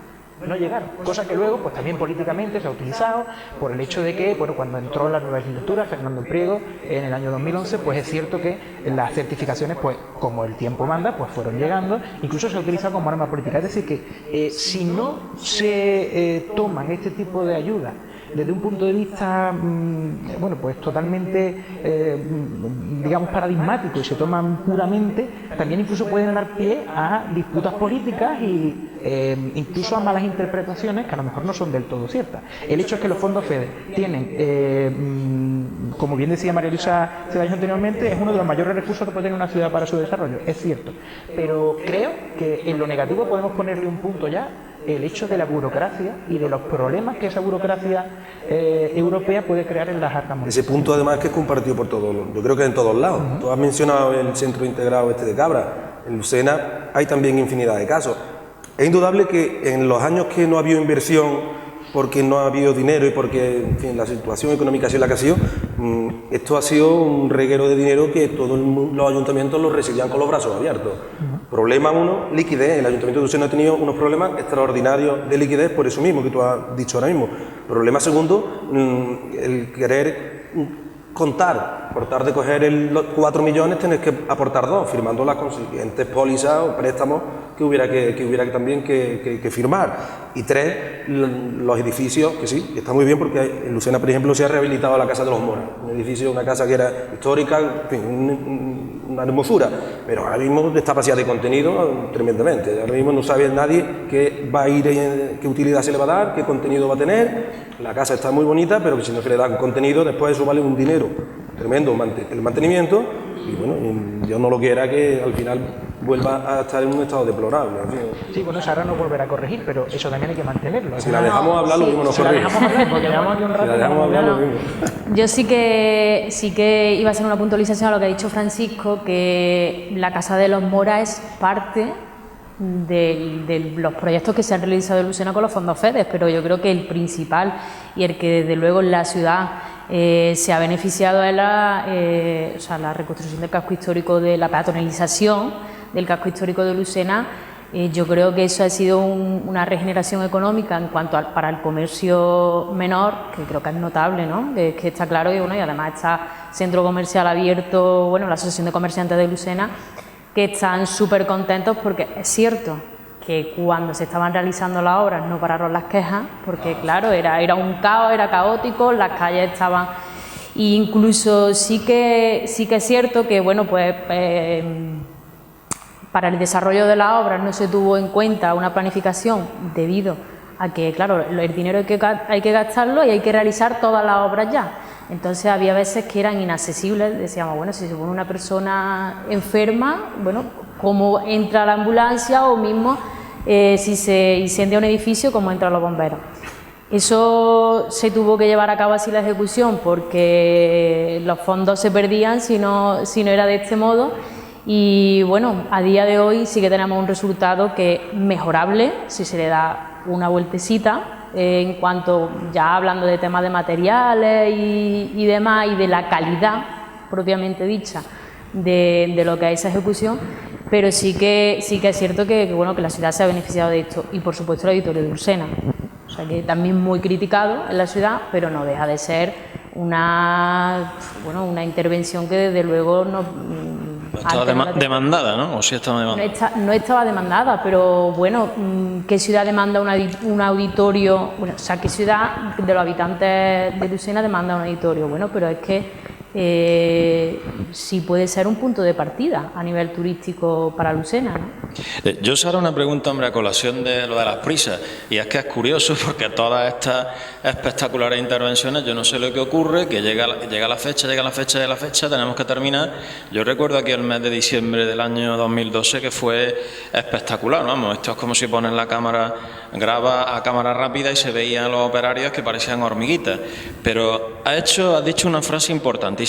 Cosa que luego, pues también políticamente se ha utilizado por el hecho de que, bueno, cuando entró la nueva legislatura, Fernando Priego, en el año 2011, pues es cierto que las certificaciones, pues como el tiempo manda, pues fueron llegando, incluso se ha utilizado como arma política. Es decir, que si no se toman este tipo de ayudas desde un punto de vista, pues totalmente, digamos, paradigmático, y se toman puramente, también incluso pueden dar pie a disputas políticas y incluso a malas interpretaciones que a lo mejor no son del todo ciertas. El hecho es que los fondos FEDER tienen, como bien decía María Luisa Ceballos anteriormente, es uno de los mayores recursos que puede tener una ciudad para su desarrollo, es cierto, pero creo que en lo negativo podemos ponerle un punto ya: el hecho de la burocracia y de los problemas que esa burocracia europea puede crear en las arcas municipales. Ese punto además que es compartido por todos, yo creo que en todos lados. Tú has mencionado el centro integrado de Cabra, en Lucena hay también infinidad de casos. Es indudable que en los años que no ha habido inversión, porque no ha habido dinero y porque, en fin, la situación económica ha sido la que ha sido, esto ha sido un reguero de dinero que todos los ayuntamientos lo recibían con los brazos abiertos. Problema uno, liquidez. El Ayuntamiento de Lucena ha tenido unos problemas extraordinarios de liquidez por eso mismo que tú has dicho ahora mismo. Problema segundo, el querer contar, por tarde de coger los 4 millones, tenés que aportar 2, firmando las consiguientes pólizas o préstamos que hubiera también que firmar. Y 3, los edificios, que sí, está muy bien, porque en Lucena, por ejemplo, se ha rehabilitado la Casa de los Moras, un edificio, una casa que era histórica, en fin, una hermosura, pero ahora mismo está vacía de contenido tremendamente. Ahora mismo no sabe nadie qué va a ir, qué utilidad se le va a dar, qué contenido va a tener. La casa está muy bonita, pero si no se le da contenido, después eso vale un dinero tremendo el mantenimiento, y bueno, Dios no lo quiera que al final vuelva a estar en un estado deplorable. Sí, bueno, esa ahora no volverá a corregir, pero eso también hay que mantenerlo. Si la dejamos hablar, lo mismo nos corrige. Si la dejamos hablar, porque llevamos aquí un rato. Si la dejamos hablar, lo mismo. Yo sí que iba a hacer una puntualización a lo que ha dicho Francisco, que la Casa de los Moras es parte de los proyectos que se han realizado en Lucena con los fondos FEDER, pero yo creo que el principal y el que desde luego en la ciudad se ha beneficiado es la reconstrucción del casco histórico, de la peatonalización del casco histórico de Lucena, Yo creo que eso ha sido una regeneración económica en cuanto para el comercio menor, que creo que es notable, ¿no? Que está claro y bueno, y además está centro comercial abierto, bueno, la Asociación de Comerciantes de Lucena, que están súper contentos porque es cierto que cuando se estaban realizando las obras no pararon las quejas, porque claro, era un caos, era caótico, las calles estaban... E incluso sí que es cierto que, bueno, pues... para el desarrollo de las obras no se tuvo en cuenta una planificación debido a que, claro, el dinero hay que gastarlo y hay que realizar todas las obras ya. Entonces había veces que eran inaccesibles, decíamos, bueno, si se pone una persona enferma, bueno, ¿cómo entra la ambulancia? O mismo si se incendia un edificio, ¿cómo entran los bomberos? Eso se tuvo que llevar a cabo así la ejecución porque los fondos se perdían si no era de este modo. Y bueno, a día de hoy sí que tenemos un resultado que es mejorable si se le da una vueltecita en cuanto, ya hablando de temas de materiales y demás, y de la calidad propiamente dicha de lo que es esa ejecución, pero sí que es cierto que bueno, que la ciudad se ha beneficiado de esto, y por supuesto el auditorio de Lucena, o sea que también muy criticado en la ciudad, pero no deja de ser una intervención que desde luego no estaba demandada, ¿no? ¿O sí estaba demandada? No estaba demandada, pero bueno, ¿qué ciudad demanda un auditorio? Bueno, o sea, ¿qué ciudad de los habitantes de Lucena demanda un auditorio? Bueno, pero es que sí puede ser un punto de partida a nivel turístico para Lucena, ¿no? Yo os haré una pregunta, hombre, a colación de lo de las prisas, y es que es curioso porque todas estas espectaculares intervenciones, yo no sé lo que ocurre, que llega la fecha, tenemos que terminar. Yo recuerdo aquí el mes de diciembre del año 2012 que fue espectacular, vamos, esto es como si pones la cámara, graba a cámara rápida y se veían los operarios que parecían hormiguitas, pero has dicho una frase importantísima.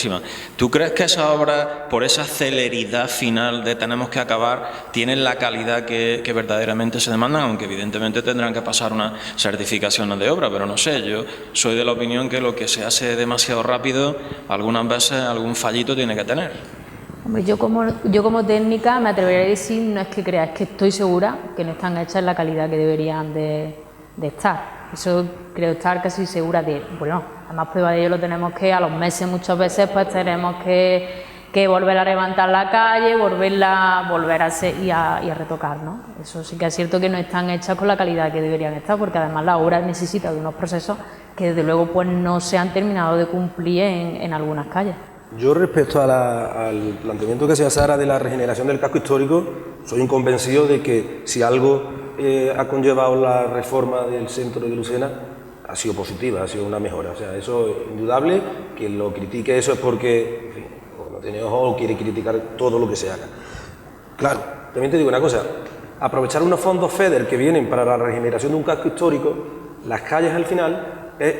¿Tú crees que esas obras, por esa celeridad final de tenemos que acabar, tienen la calidad que verdaderamente se demandan? Aunque evidentemente tendrán que pasar unas certificaciones de obra, pero no sé, yo soy de la opinión que lo que se hace demasiado rápido, algunas veces algún fallito tiene que tener. Hombre, yo como técnica me atrevería a decir, no es que crea, es que estoy segura que no están hechas en la calidad que deberían de estar. Eso creo estar casi segura de, bueno, además prueba de ello lo tenemos que a los meses muchas veces pues tenemos que volver a levantar la calle, volver a hacer y a retocar, ¿no? Eso sí que es cierto que no están hechas con la calidad que deberían estar, porque además la obra necesita de unos procesos que desde luego pues no se han terminado de cumplir en algunas calles. Yo respecto al planteamiento que se hace ahora de la regeneración del casco histórico, soy un convencido de que si algo ha conllevado la reforma del centro de Lucena, ha sido positiva, ha sido una mejora. O sea, eso es indudable. Quien lo critique eso es porque, en fin, o no tiene ojo o quiere criticar todo lo que se haga. Claro, también te digo una cosa, aprovechar unos fondos FEDER que vienen para la regeneración de un casco histórico, las calles al final es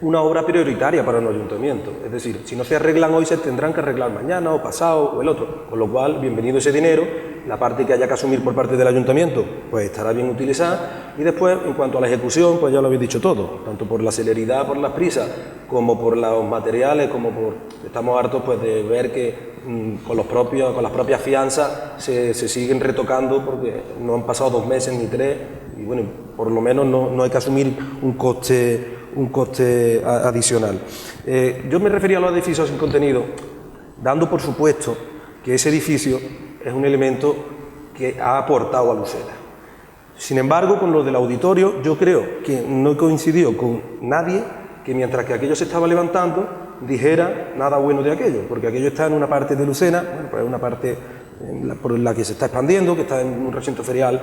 una obra prioritaria para un ayuntamiento. Es decir, si no se arreglan hoy, se tendrán que arreglar mañana o pasado o el otro. Con lo cual, bienvenido ese dinero, la parte que haya que asumir por parte del ayuntamiento, pues estará bien utilizada. Y después, en cuanto a la ejecución, pues ya lo habéis dicho todo, tanto por la celeridad, por las prisas, como por los materiales, como por... Estamos hartos pues de ver que con las propias fianzas se siguen retocando porque no han pasado 2 meses ni 3 y bueno, por lo menos no hay que asumir un coste adicional. Yo me refería a los edificios sin contenido, dando por supuesto que ese edificio es un elemento que ha aportado a Lucena. Sin embargo, con lo del auditorio, yo creo que no he coincidido con nadie que mientras que aquello se estaba levantando, dijera nada bueno de aquello, porque aquello está en una parte de Lucena, bueno, pues una parte por la que se está expandiendo, que está en un recinto ferial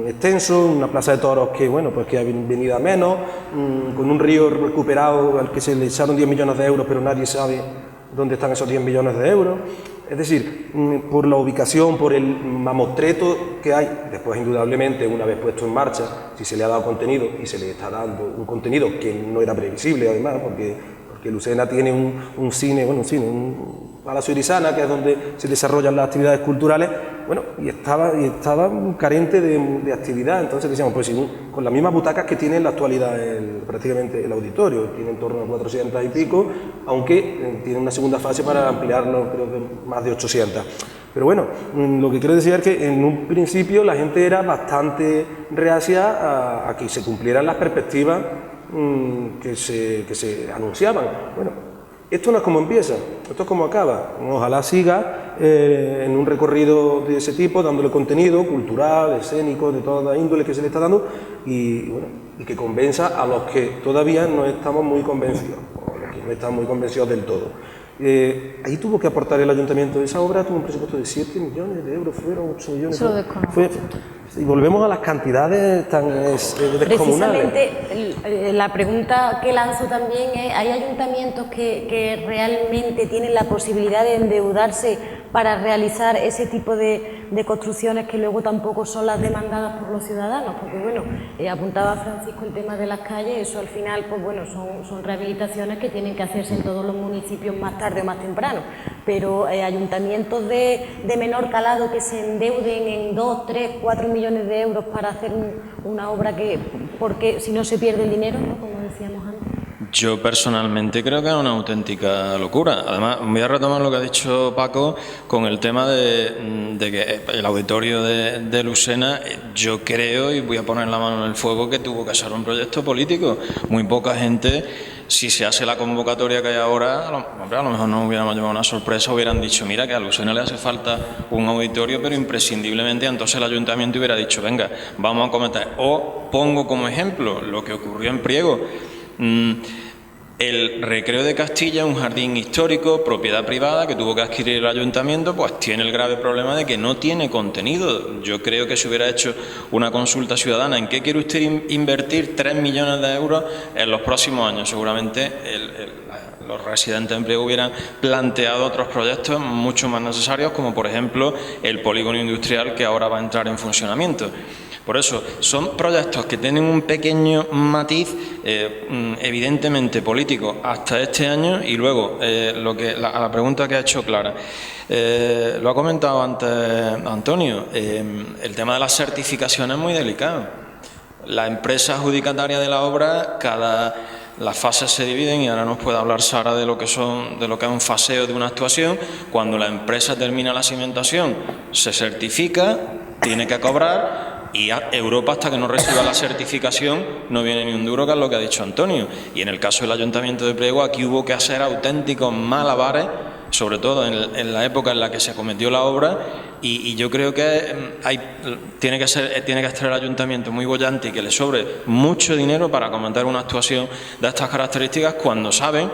extenso, una plaza de toros que, bueno, pues que ha venido a menos, con un río recuperado al que se le echaron 10 millones de euros, pero nadie sabe dónde están esos 10 millones de euros. Es decir, por la ubicación, por el mamotreto que hay, después indudablemente una vez puesto en marcha, si se le ha dado contenido y se le está dando un contenido que no era previsible además, porque Lucena tiene un Palacio Irisana, que es donde se desarrollan las actividades culturales, bueno, y estaba carente de actividad. Entonces decíamos, pues con las mismas butacas que tiene en la actualidad prácticamente el auditorio, tiene en torno a 400 y pico, aunque tiene una segunda fase para ampliarlo, creo que más de 800. Pero bueno, lo que quiero decir es que en un principio la gente era bastante reacia a que se cumplieran las perspectivas que se anunciaban. Bueno, esto no es como empieza, esto es como acaba. Ojalá siga en un recorrido de ese tipo, dándole contenido cultural, escénico, de toda la índole que se le está dando y, bueno, y que convenza a los que todavía no estamos muy convencidos, o los que no están muy convencidos del todo. Ahí tuvo que aportar el ayuntamiento. Esa obra tuvo un presupuesto de 7 millones de euros, fueron 8 millones. Eso lo desconozco. Y volvemos a las cantidades tan descomunales. Precisamente la pregunta que lanzo también es, ¿hay ayuntamientos que realmente tienen la posibilidad de endeudarse para realizar ese tipo de construcciones que luego tampoco son las demandadas por los ciudadanos? Porque bueno, apuntaba Francisco el tema de las calles, eso al final pues bueno, son rehabilitaciones que tienen que hacerse en todos los municipios más tarde o más temprano, pero ayuntamientos de menor calado que se endeuden en 2, 3, 4 millones de euros para hacer una obra porque si no se pierde el dinero, ¿no? Como decíamos antes. Yo personalmente creo que es una auténtica locura. Además, voy a retomar lo que ha dicho Paco con el tema de que el auditorio de Lucena, yo creo, y voy a poner la mano en el fuego, que tuvo que ser un proyecto político. Muy poca gente, si se hace la convocatoria que hay ahora, a lo mejor no hubiéramos llevado una sorpresa, hubieran dicho, mira que a Lucena le hace falta un auditorio, pero imprescindiblemente, entonces el ayuntamiento hubiera dicho, venga, vamos a comentar. O pongo como ejemplo lo que ocurrió en Priego. El Recreo de Castilla, un jardín histórico, propiedad privada que tuvo que adquirir el ayuntamiento, pues tiene el grave problema de que no tiene contenido. Yo creo que se hubiera hecho una consulta ciudadana. ¿En qué quiere usted invertir 3 millones de euros en los próximos años? Seguramente los residentes en Priego hubieran planteado otros proyectos mucho más necesarios, como por ejemplo el polígono industrial que ahora va a entrar en funcionamiento. Por eso, son proyectos que tienen un pequeño matiz, evidentemente político, hasta este año, y luego, a la pregunta que ha hecho Clara, lo ha comentado antes Antonio, el tema de las certificaciones es muy delicado. La empresa adjudicataria de la obra, las fases se dividen, y ahora nos puede hablar Sara de lo que es un faseo de una actuación. Cuando la empresa termina la cimentación, se certifica, tiene que cobrar, y Europa, hasta que no reciba la certificación, no viene ni un duro, que es lo que ha dicho Antonio. Y en el caso del Ayuntamiento de Priego, aquí hubo que hacer auténticos malabares, sobre todo en la época en la que se acometió la obra, y yo creo que tiene que estar el Ayuntamiento muy bollante y que le sobre mucho dinero para acometer una actuación de estas características, cuando saben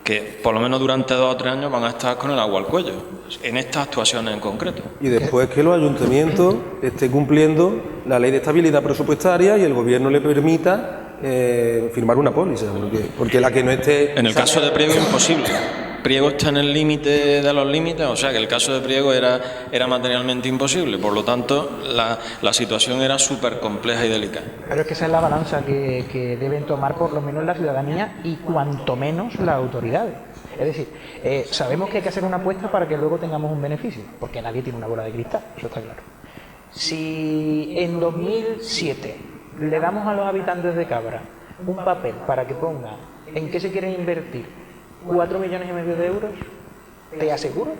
que por lo menos durante 2 o 3 años van a estar con el agua al cuello, en estas actuaciones en concreto. Y después que los ayuntamientos estén cumpliendo la ley de estabilidad presupuestaria y el gobierno le permita firmar una póliza, porque la que no esté... En el caso de Priego, imposible. Priego está en el límite de los límites, o sea que el caso de Priego era materialmente imposible, por lo tanto la situación era súper compleja y delicada. Pero es que esa es la balanza que deben tomar por lo menos la ciudadanía y cuanto menos las autoridades. Es decir, sabemos que hay que hacer una apuesta para que luego tengamos un beneficio, porque nadie tiene una bola de cristal, eso está claro. Si en 2007 le damos a los habitantes de Cabra un papel para que pongan en qué se quieren invertir 4,5 millones de euros, te aseguro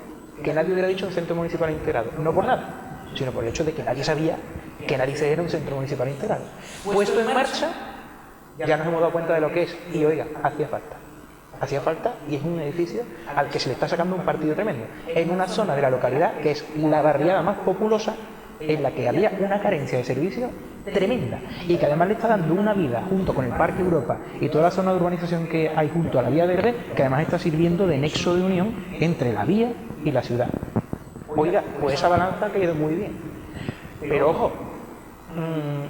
que nadie hubiera dicho un centro municipal integrado, no por nada, sino por el hecho de que nadie sabía que Narices era un centro municipal integrado. Puesto en marcha, ya nos hemos dado cuenta de lo que es, y oiga, hacía falta, y es un edificio al que se le está sacando un partido tremendo, en una zona de la localidad que es la barriada más populosa, en la que había una carencia de servicios tremenda, y que además le está dando una vida junto con el Parque Europa y toda la zona de urbanización que hay junto a la Vía Verde, que además está sirviendo de nexo de unión entre la vía y la ciudad. Oiga, pues esa balanza ha caído muy bien, pero ojo,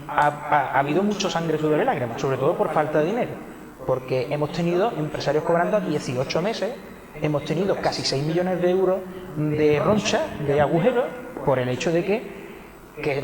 ha habido mucho sangre, sudor y lágrimas, sobre todo por falta de dinero, porque hemos tenido empresarios cobrando a 18 meses, hemos tenido casi 6 millones de euros de roncha, de agujeros, por el hecho de que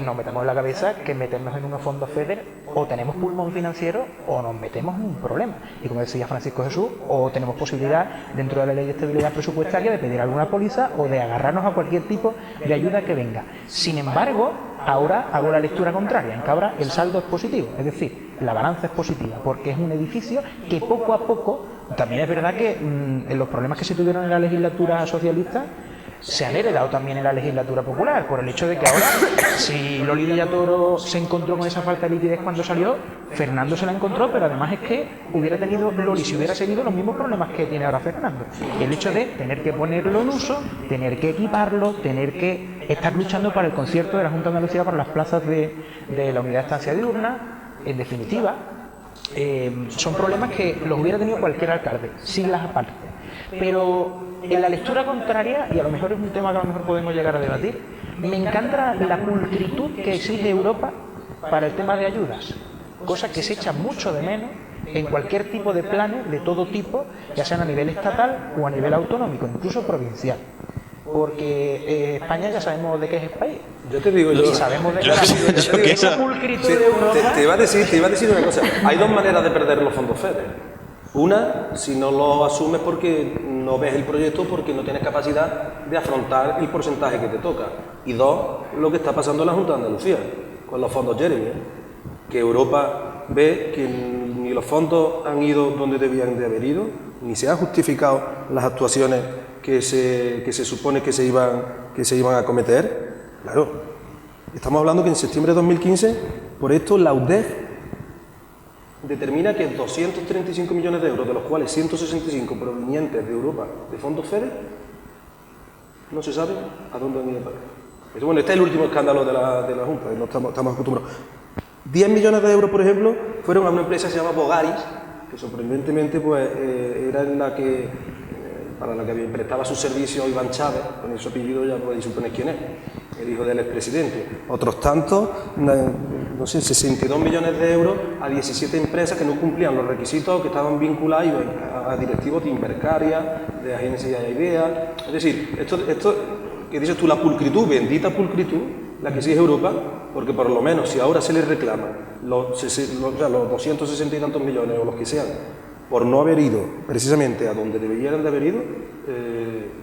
nos metamos en la cabeza que meternos en unos fondos FEDER o tenemos pulmón financiero o nos metemos en un problema. Y como decía Francisco Jesús, o tenemos posibilidad dentro de la ley de estabilidad presupuestaria de pedir alguna póliza o de agarrarnos a cualquier tipo de ayuda que venga. Sin embargo, ahora hago la lectura contraria. En Cabra el saldo es positivo, es decir, la balanza es positiva, porque es un edificio que poco a poco, también es verdad que en los problemas que se tuvieron en la legislatura socialista, se han heredado también en la legislatura popular, por el hecho de que ahora, si Loli Villatoro se encontró con esa falta de liquidez cuando salió, Fernando se la encontró, pero además es que hubiera tenido Loli, si hubiera seguido los mismos problemas que tiene ahora Fernando. El hecho de tener que ponerlo en uso, tener que equiparlo, tener que estar luchando para el concierto de la Junta de Andalucía para las plazas de la unidad de estancia diurna, en definitiva, son problemas que los hubiera tenido cualquier alcalde, siglas aparte. Pero en la lectura contraria, y a lo mejor es un tema que a lo mejor podemos llegar a debatir, me encanta la pulcritud que exige Europa para el tema de ayudas, cosa que se echa mucho de menos en cualquier tipo de planes de todo tipo, ya sean a nivel estatal o a nivel autonómico, incluso provincial. Porque España ya sabemos de qué es el país. Yo te digo, y sabemos de qué es la pulcritud de Europa. Te iba a decir una cosa. Hay dos maneras de perder los fondos FEDER. Una, si no lo asumes porque no ves el proyecto, porque no tienes capacidad de afrontar el porcentaje que te toca. Y dos, lo que está pasando en la Junta de Andalucía, con los fondos Jeremy, que Europa ve que ni los fondos han ido donde debían de haber ido, ni se han justificado las actuaciones que se supone que se iban a cometer. Claro, estamos hablando que en septiembre de 2015, por esto la UDEF determina que 235 millones de euros, de los cuales 165 provenientes de Europa de fondos FEDER, no se sabe a dónde han ido a parar. Bueno, este es el último escándalo de la Junta, no estamos acostumbrados. 10 millones de euros, por ejemplo, fueron a una empresa que se llama Bogaris, que sorprendentemente pues, era en la que, para la que prestaba su servicio Iván Chávez, con su apellido ya podéis suponer quién es, el hijo del expresidente. Otros tantos, no sé, 62 millones de euros a 17 empresas que no cumplían los requisitos, que estaban vinculados a directivos de Invercaria, de agencias de IDEA. Es decir, esto que dices tú, la pulcritud, bendita pulcritud, la que exige Europa, porque por lo menos si ahora se les reclama los 260 y tantos millones o los que sean, por no haber ido precisamente a donde deberían de haber ido,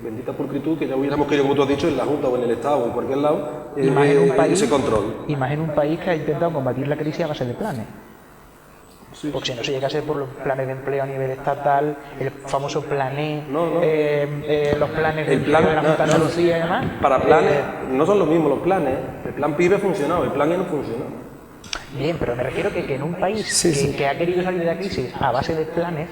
bendita pulcritud, que ya hubiéramos querido, como tú has dicho, en la Junta o en el Estado o en cualquier lado, ese control. Y más en un país que ha intentado combatir la crisis a base de planes. Sí. Porque si no se llega a ser por los planes de empleo a nivel estatal, el famoso plan E, los planes de empleo de la Junta de Andalucía y demás. Para planes, no son los mismos los planes. El plan PIB ha funcionado, el plan E no funcionó. Bien, pero me refiero que en un país que ha querido salir de la crisis a base de planes,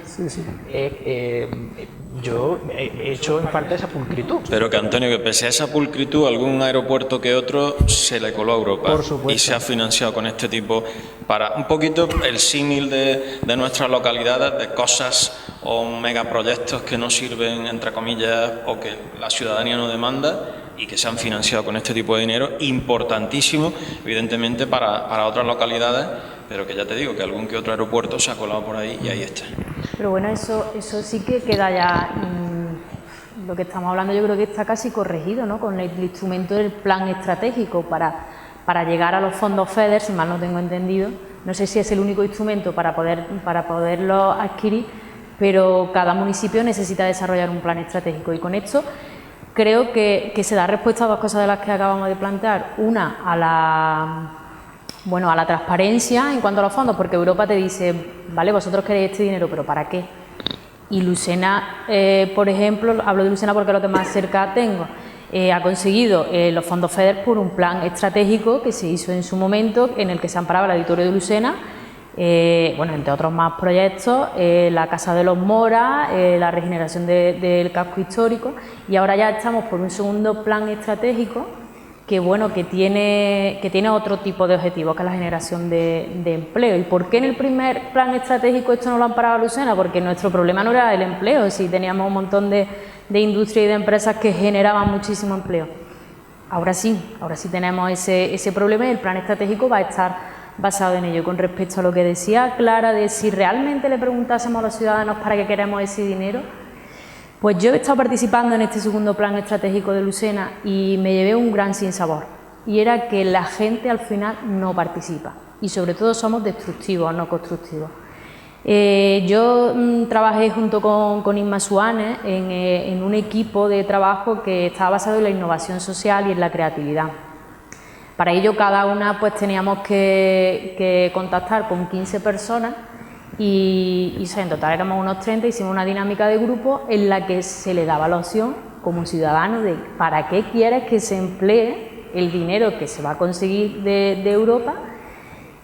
yo he hecho en falta esa pulcritud. Pero que Antonio, que pese a esa pulcritud, algún aeropuerto que otro se le coló a Europa. Por supuesto. Y se ha financiado con este tipo, para un poquito el símil de nuestras localidades, de cosas o megaproyectos que no sirven, entre comillas, o que la ciudadanía no demanda, y que se han financiado con este tipo de dinero, importantísimo, evidentemente, para otras localidades, pero que ya te digo que algún que otro aeropuerto se ha colado por ahí y ahí está. Pero bueno, eso sí que queda ya, lo que estamos hablando yo creo que está casi corregido, ¿no? Con el instrumento del plan estratégico para llegar a los fondos FEDER, si mal no tengo entendido. No sé si es el único instrumento para poderlo adquirir, pero cada municipio necesita desarrollar un plan estratégico, y con esto creo que se da respuesta a dos cosas de las que acabamos de plantear. Una, a la transparencia en cuanto a los fondos, porque Europa te dice, vale, vosotros queréis este dinero, pero ¿para qué? Y Lucena, por ejemplo, hablo de Lucena porque es lo que más cerca tengo, ha conseguido los fondos FEDER por un plan estratégico que se hizo en su momento, en el que se amparaba el auditorio de Lucena, entre otros más proyectos, la Casa de los Moras, la regeneración del casco histórico, y ahora ya estamos por un segundo plan estratégico que tiene otro tipo de objetivos, que es la generación de empleo. ¿Y por qué en el primer plan estratégico esto no lo amparaba Lucena? Porque nuestro problema no era el empleo, si teníamos un montón de industria y de empresas que generaban muchísimo empleo. Ahora sí tenemos ese problema, y el plan estratégico va a estar basado en ello. Con respecto a lo que decía Clara, de si realmente le preguntásemos a los ciudadanos para qué queremos ese dinero, pues yo he estado participando en este segundo plan estratégico de Lucena y me llevé un gran sinsabor, y era que la gente al final no participa, y sobre todo somos destructivos, no constructivos. Yo trabajé junto con Inma Suárez en un equipo de trabajo que estaba basado en la innovación social y en la creatividad. Para ello, cada una pues teníamos que contactar con 15 personas y en total éramos unos 30, hicimos una dinámica de grupo en la que se le daba la opción como ciudadano de para qué quieres que se emplee el dinero que se va a conseguir de Europa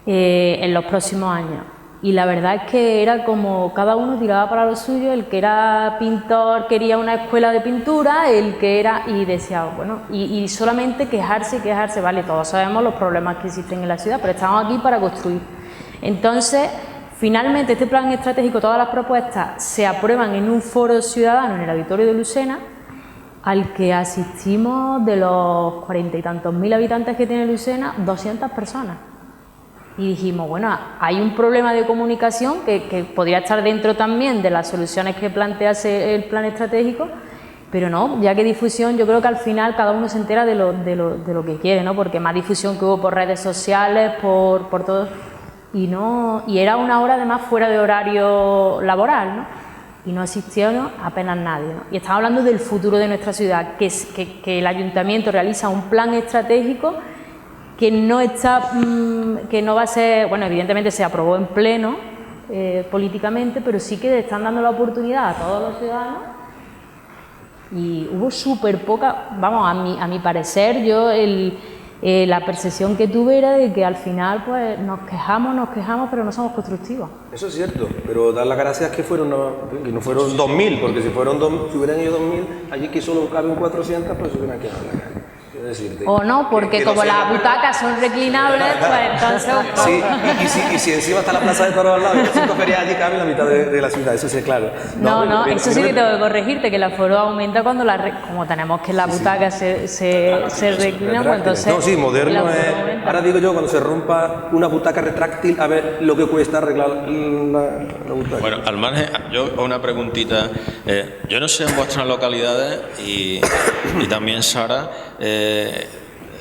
en los próximos años. Y la verdad es que era como cada uno tiraba para lo suyo, el que era pintor quería una escuela de pintura, el que era... y decía, bueno, y solamente quejarse, vale, todos sabemos los problemas que existen en la ciudad, pero estamos aquí para construir. Entonces, finalmente este plan estratégico, todas las propuestas se aprueban en un foro ciudadano en el auditorio de Lucena, al que asistimos de los 40 y tantos mil habitantes que tiene Lucena, 200 personas. Y dijimos, bueno, hay un problema de comunicación que podría estar dentro también de las soluciones que plantea el plan estratégico, pero no, ya que difusión, yo creo que al final cada uno se entera de lo que quiere, ¿no? Porque más difusión que hubo por redes sociales, por todo, y era una hora además fuera de horario laboral, ¿no? Y no asistió apenas nadie, ¿no? Y estamos hablando del futuro de nuestra ciudad, que el ayuntamiento realiza un plan estratégico que no va a ser, bueno, evidentemente se aprobó en pleno políticamente, pero sí que le están dando la oportunidad a todos los ciudadanos y hubo súper poca, vamos, a mi parecer, la percepción que tuve era de que al final pues nos quejamos, pero no somos constructivos. Eso es cierto, pero dar las gracias que no fueron 2.000, porque si hubieran ido 2.000, allí que solo caben 400, pues se hubieran quedado en la calle. O no, porque como las butacas son reclinables, pues entonces... Sí, y si encima está la plaza de toros al lado, y las 5 ferias allí caben la mitad de la ciudad, eso sí es claro. No, eso sí que tengo que corregirte, que el aforo aumenta cuando como tenemos que las butacas se reclinan, pues entonces... No, sí, moderno es... Ahora digo yo, cuando se rompa una butaca retráctil, a ver lo que cuesta arreglar la butaca. Bueno, al margen, yo una preguntita. Yo no sé en vuestras localidades, y también Sara...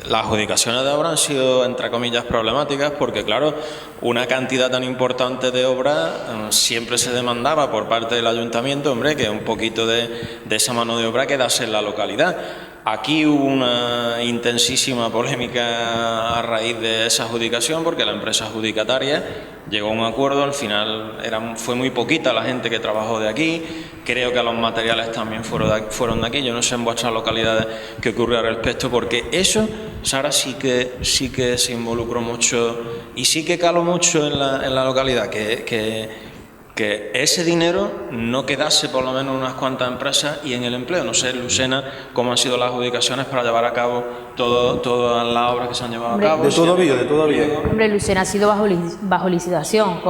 las adjudicaciones de obra han sido, entre comillas, problemáticas porque, claro, una cantidad tan importante de obras siempre se demandaba por parte del ayuntamiento, hombre, que un poquito de esa mano de obra quedase en la localidad. Aquí hubo una intensísima polémica a raíz de esa adjudicación porque la empresa adjudicataria llegó a un acuerdo, al final fue muy poquita la gente que trabajó de aquí, creo que los materiales también fueron de aquí, yo no sé en vuestras localidades qué ocurrió al respecto, porque eso, Sara, sí que se involucró mucho y sí que caló mucho en la localidad, que ese dinero no quedase por lo menos en unas cuantas empresas y en el empleo. No sé, en Lucena, cómo han sido las adjudicaciones para llevar a cabo todas las obras que se han llevado a cabo. De todo vídeo. Hombre, Lucena ha sido bajo licitación,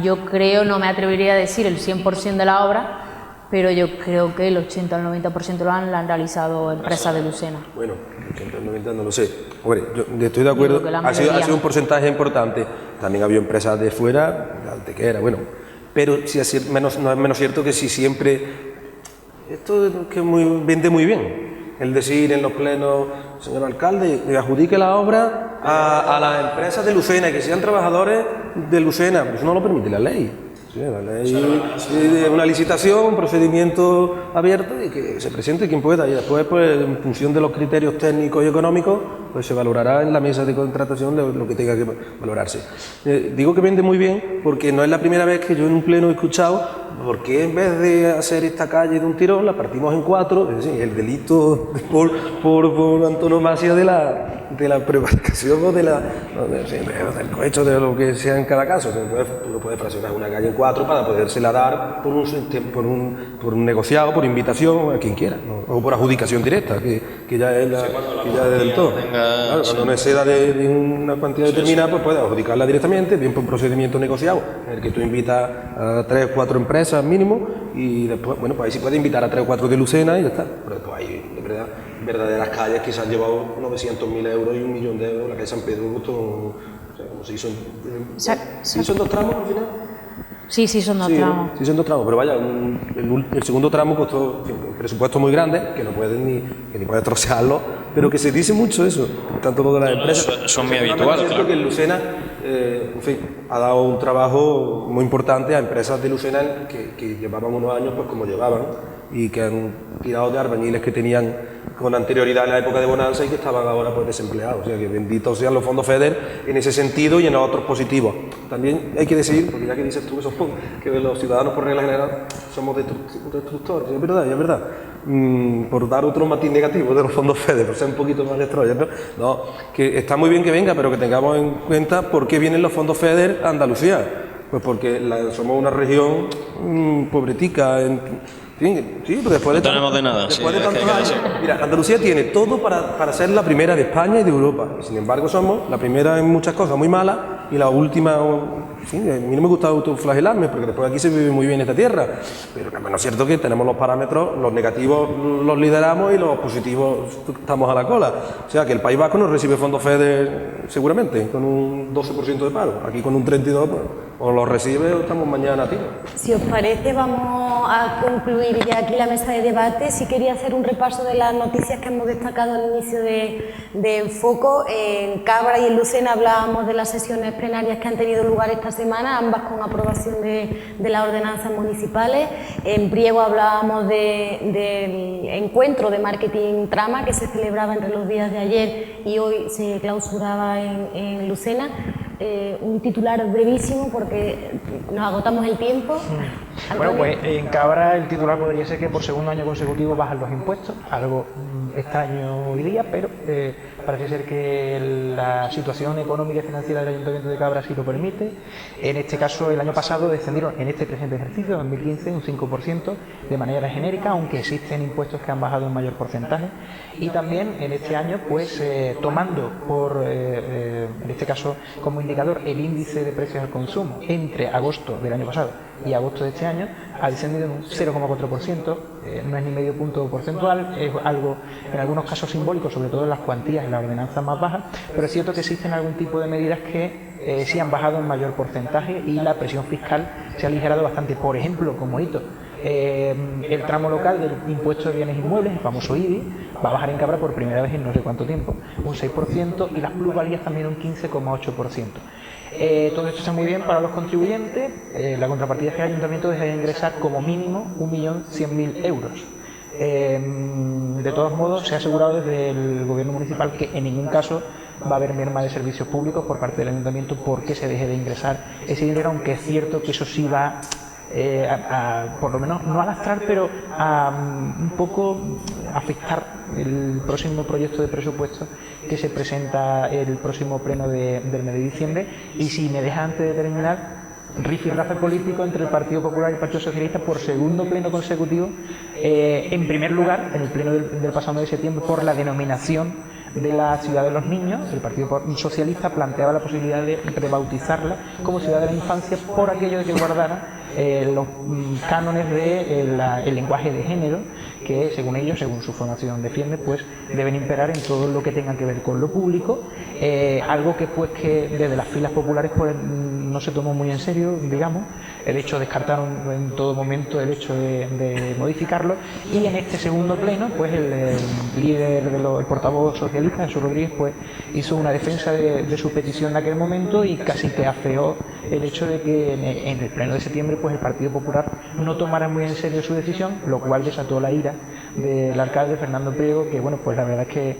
yo creo, no me atrevería a decir el 100% de la obra, pero yo creo que el 80 al 90% lo han realizado empresas de Lucena. Bueno, el 80 al 90 no lo sé. Hombre, yo estoy de acuerdo, ha sido un porcentaje importante. También había empresas de fuera, de Antequera, bueno. Pero sí no es menos cierto que si siempre... Esto que vende muy bien. El decir en los plenos, señor alcalde, que adjudique la obra a las empresas de Lucena y que sean trabajadores de Lucena. Pues no lo permite la ley. Sí, la ley es una licitación, un procedimiento abierto y que se presente quien pueda y después, pues, en función de los criterios técnicos y económicos, pues se valorará en la mesa de contratación lo que tenga que valorarse. Digo que vende muy bien porque no es la primera vez que yo en un pleno he escuchado por qué en vez de hacer esta calle de un tirón la partimos en 4, es decir, el delito por antonomasia de la prevaricación o del cohecho de lo que sea en cada caso. Tú no puedes fraccionar una calle en 4 para podérsela dar por un negociado, por invitación a quien quiera, ¿no? O por adjudicación directa, que ya es del todo. Claro, cuando no exceda de una cantidad determinada, pues puedes adjudicarla directamente, bien por un procedimiento negociado, en el que tú invitas a 3 o 4 empresas mínimo, y después, bueno, pues ahí sí puedes invitar a 3 o 4 de Lucena y ya está. Pero después hay verdaderas calles que se han llevado 900.000 euros y 1 millón de euros, la calle San Pedro Augusto, o sea, como se hizo en 2 tramos al final. Sí, son 2 tramos. Sí, son 2 tramos, pero vaya, el segundo tramo costó un presupuesto muy grande, que no puedes ni puedes trocearlo, pero que se dice mucho eso, tanto lo de las empresas. Son muy habituales, claro. Que en Lucena, en fin, ha dado un trabajo muy importante a empresas de Lucena que llevaban unos años pues como llevaban y que han tirado de albañiles que tenían con anterioridad en la época de bonanza y que estaban ahora pues desempleados. O sea que benditos sean los fondos FEDER en ese sentido y en otros positivos. También hay que decir, porque ya que dices tú que los ciudadanos por regla general somos destructores, y es verdad, por dar otro matiz negativo de los fondos FEDER, por ser un poquito más destroyer, ¿no? Que está muy bien que venga, pero que tengamos en cuenta por qué vienen los fondos FEDER a Andalucía. Pues porque somos una región pobretica, sí, pero después no tenemos de nada. Después de tantos años, mira, Andalucía tiene todo para ser la primera de España y de Europa. Y sin embargo somos la primera en muchas cosas muy malas y la última. Sí, a mí no me gusta autoflagelarme porque después aquí se vive muy bien esta tierra. Pero también es cierto que tenemos los parámetros, los negativos los lideramos y los positivos estamos a la cola. O sea que el País Vasco nos recibe fondos FEDER seguramente con un 12% de paro. Aquí con un 32%, pues, o los recibe o estamos mañana a tiro. Si os parece, vamos a concluir ya aquí la mesa de debate. Sí quería hacer un repaso de las noticias que hemos destacado al inicio de Foco. En Cabra y en Lucena hablábamos de las sesiones plenarias que han tenido lugar esta semana, ambas con aprobación de las ordenanzas municipales. En Priego hablábamos del encuentro de marketing trama que se celebraba entre los días de ayer y hoy se clausuraba en Lucena. Un titular brevísimo porque nos agotamos el tiempo. Bueno, pues en Cabra el titular podría ser que por segundo año consecutivo bajan los impuestos, algo extraño hoy día, pero parece ser que la situación económica y financiera del Ayuntamiento de Cabra sí lo permite. En este caso, el año pasado descendieron en este presente ejercicio, 2015, un 5% de manera genérica, aunque existen impuestos que han bajado en mayor porcentaje. Y también en este año, pues tomando en este caso como indicador el índice de precios al consumo entre agosto del año pasado y agosto de este año, ha descendido en un 0,4%, no es ni medio punto porcentual, es algo en algunos casos simbólico, sobre todo en las cuantías, en las ordenanzas más bajas, pero es cierto que existen algún tipo de medidas que sí han bajado en mayor porcentaje y la presión fiscal se ha aligerado bastante. Por ejemplo, como hito, el tramo local del impuesto de bienes inmuebles, el famoso IBI, va a bajar en Cabra por primera vez en no sé cuánto tiempo, un 6%, y las plusvalías también un 15,8%. Todo esto está muy bien para los contribuyentes. La contrapartida es que el Ayuntamiento deja de ingresar como mínimo 1.100.000 euros. De todos modos, se ha asegurado desde el Gobierno municipal que en ningún caso va a haber merma de servicios públicos por parte del Ayuntamiento porque se deje de ingresar ese dinero, aunque es cierto que eso sí va por lo menos no a lastrar, pero a un poco afectar el próximo proyecto de presupuesto que se presenta el próximo pleno del mes de diciembre. Y si me deja antes de terminar, rifirrafe político entre el Partido Popular y el Partido Socialista por segundo pleno consecutivo. En primer lugar, en el pleno del pasado mes de septiembre, por la denominación de la Ciudad de los Niños, el Partido Socialista planteaba la posibilidad de rebautizarla como Ciudad de la Infancia por aquello de que guardara los cánones del lenguaje de género que, según ellos, según su formación defiende, pues deben imperar en todo lo que tenga que ver con lo público, algo que desde las filas populares pues no se tomó muy en serio, digamos. El hecho descartaron en todo momento el hecho de modificarlo, y en este segundo pleno pues el líder el portavoz socialista, Jesús Rodríguez, pues hizo una defensa de su petición en aquel momento y casi que afeó el hecho de que en el pleno de septiembre pues el Partido Popular no tomara muy en serio su decisión, lo cual desató la ira del alcalde Fernando Priego, que bueno, pues la verdad es que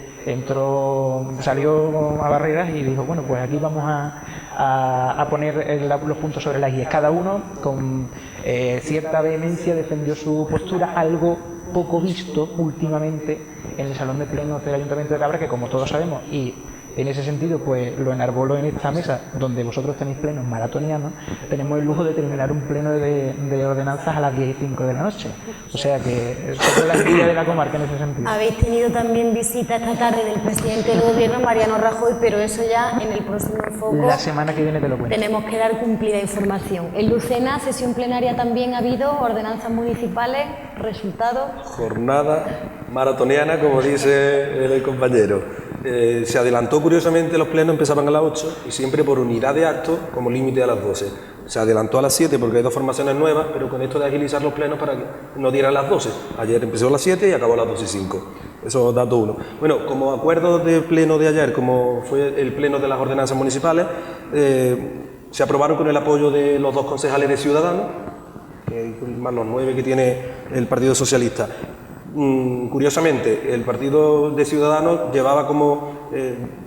salió a barreras y dijo, bueno, pues aquí vamos a poner los puntos sobre las IES. Cada uno con cierta vehemencia defendió su postura, algo poco visto últimamente en el salón de plenos del Ayuntamiento de Cabra, que como todos sabemos, y en ese sentido pues lo enarbolo en esta mesa donde vosotros tenéis plenos maratonianos, tenemos el lujo de terminar un pleno de ordenanzas a las 10:05 de la noche, o sea que somos la envidia de la comarca en ese sentido. Habéis tenido también visita esta tarde del presidente del Gobierno, Mariano Rajoy, pero eso ya en el próximo Foco. La semana que viene te lo cuento. Tenemos que dar cumplida información. En Lucena, sesión plenaria también ha habido, ordenanzas municipales, resultados. Jornada maratoniana, como dice el compañero. Se adelantó, curiosamente, los plenos empezaban a las 8 y siempre por unidad de actos como límite a las 12. Se adelantó a las 7 porque hay dos formaciones nuevas, pero con esto de agilizar los plenos para que no dieran las 12. Ayer empezó a las 7 y acabó a las 12:05. Eso es dato uno. Bueno, como acuerdo de pleno de ayer, como fue el pleno de las ordenanzas municipales, Se aprobaron con el apoyo de los 2 concejales de Ciudadanos, más los 9 que tiene el Partido Socialista. Curiosamente, el Partido de Ciudadanos llevaba como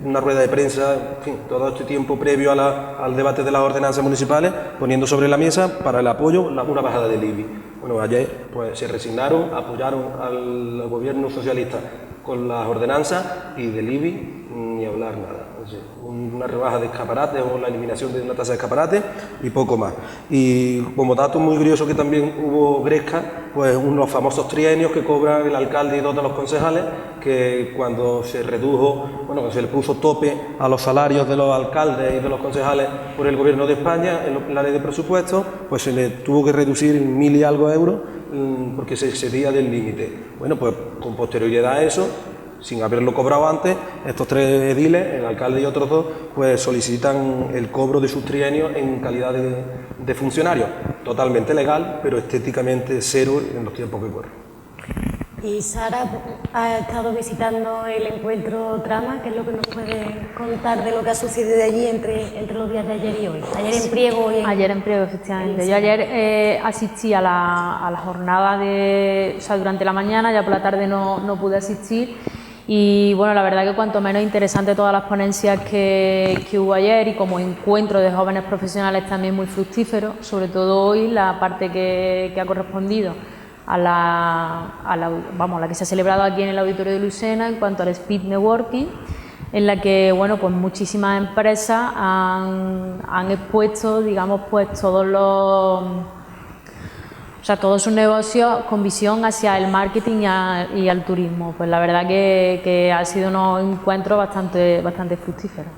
una rueda de prensa, en fin, todo este tiempo previo al debate de las ordenanzas municipales, poniendo sobre la mesa para el apoyo una bajada del IBI. Bueno, ayer pues se resignaron, apoyaron al gobierno socialista con las ordenanzas y del IBI ni hablar nada. O sea, una rebaja de escaparates o la eliminación de una tasa de escaparate y poco más. Y como dato muy curioso que también hubo Gresca, pues unos famosos trienios que cobran el alcalde y 2 de los concejales, que cuando se redujo, bueno, cuando se le puso tope a los salarios de los alcaldes y de los concejales por el gobierno de España en la ley de presupuestos, pues se le tuvo que reducir en 1000 y algo euros porque se excedía del límite. Bueno, pues con posterioridad a eso, sin haberlo cobrado antes, estos 3 ediles, el alcalde y otros 2, pues solicitan el cobro de sus trienios en calidad de funcionarios. Totalmente legal, pero estéticamente cero en los tiempos que corren. Y Sara ha estado visitando el encuentro Trama. ¿Qué es lo que nos puede contar de lo que ha sucedido allí entre los días de ayer y hoy? Ayer en Priego y Ayer en Priego, efectivamente. Yo ayer asistí a la jornada durante la mañana, ya por la tarde no pude asistir. Y bueno, la verdad que cuanto menos interesante todas las ponencias que hubo ayer, y como encuentro de jóvenes profesionales también muy fructífero, sobre todo hoy la parte que ha correspondido a la que se ha celebrado aquí en el Auditorio de Lucena en cuanto al Speed Networking, en la que bueno, pues muchísimas empresas han expuesto, digamos, pues todos sus negocios con visión hacia el marketing y al turismo. Pues la verdad que ha sido unos encuentros bastante fructíferos.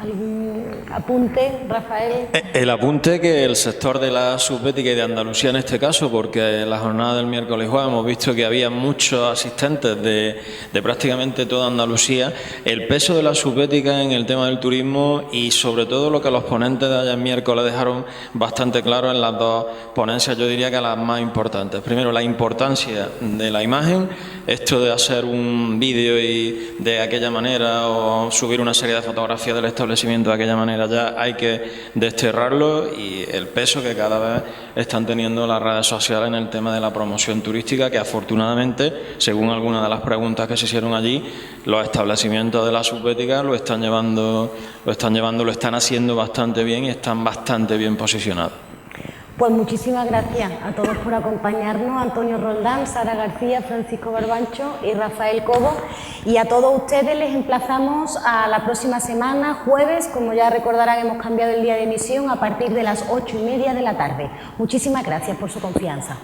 ¿Algún apunte, Rafael? El apunte que el sector de la subbética y de Andalucía en este caso, porque en la jornada del miércoles y jueves hemos visto que había muchos asistentes de prácticamente toda Andalucía, el peso de la subbética en el tema del turismo y sobre todo lo que los ponentes de ayer miércoles dejaron bastante claro en las 2 ponencias, yo diría que las más importantes. Primero, la importancia de la imagen, esto de hacer un vídeo y de aquella manera o subir una serie de fotografías del establecimiento de aquella manera, ya hay que desterrarlo, y el peso que cada vez están teniendo las redes sociales en el tema de la promoción turística, que afortunadamente, según algunas de las preguntas que se hicieron allí, los establecimientos de la subbética lo están haciendo bastante bien y están bastante bien posicionados. Pues muchísimas gracias a todos por acompañarnos, Antonio Roldán, Sara García, Francisco Barbancho y Rafael Cobo, y a todos ustedes les emplazamos a la próxima semana, jueves, como ya recordarán hemos cambiado el día de emisión, a partir de las 8:30 de la tarde. Muchísimas gracias por su confianza.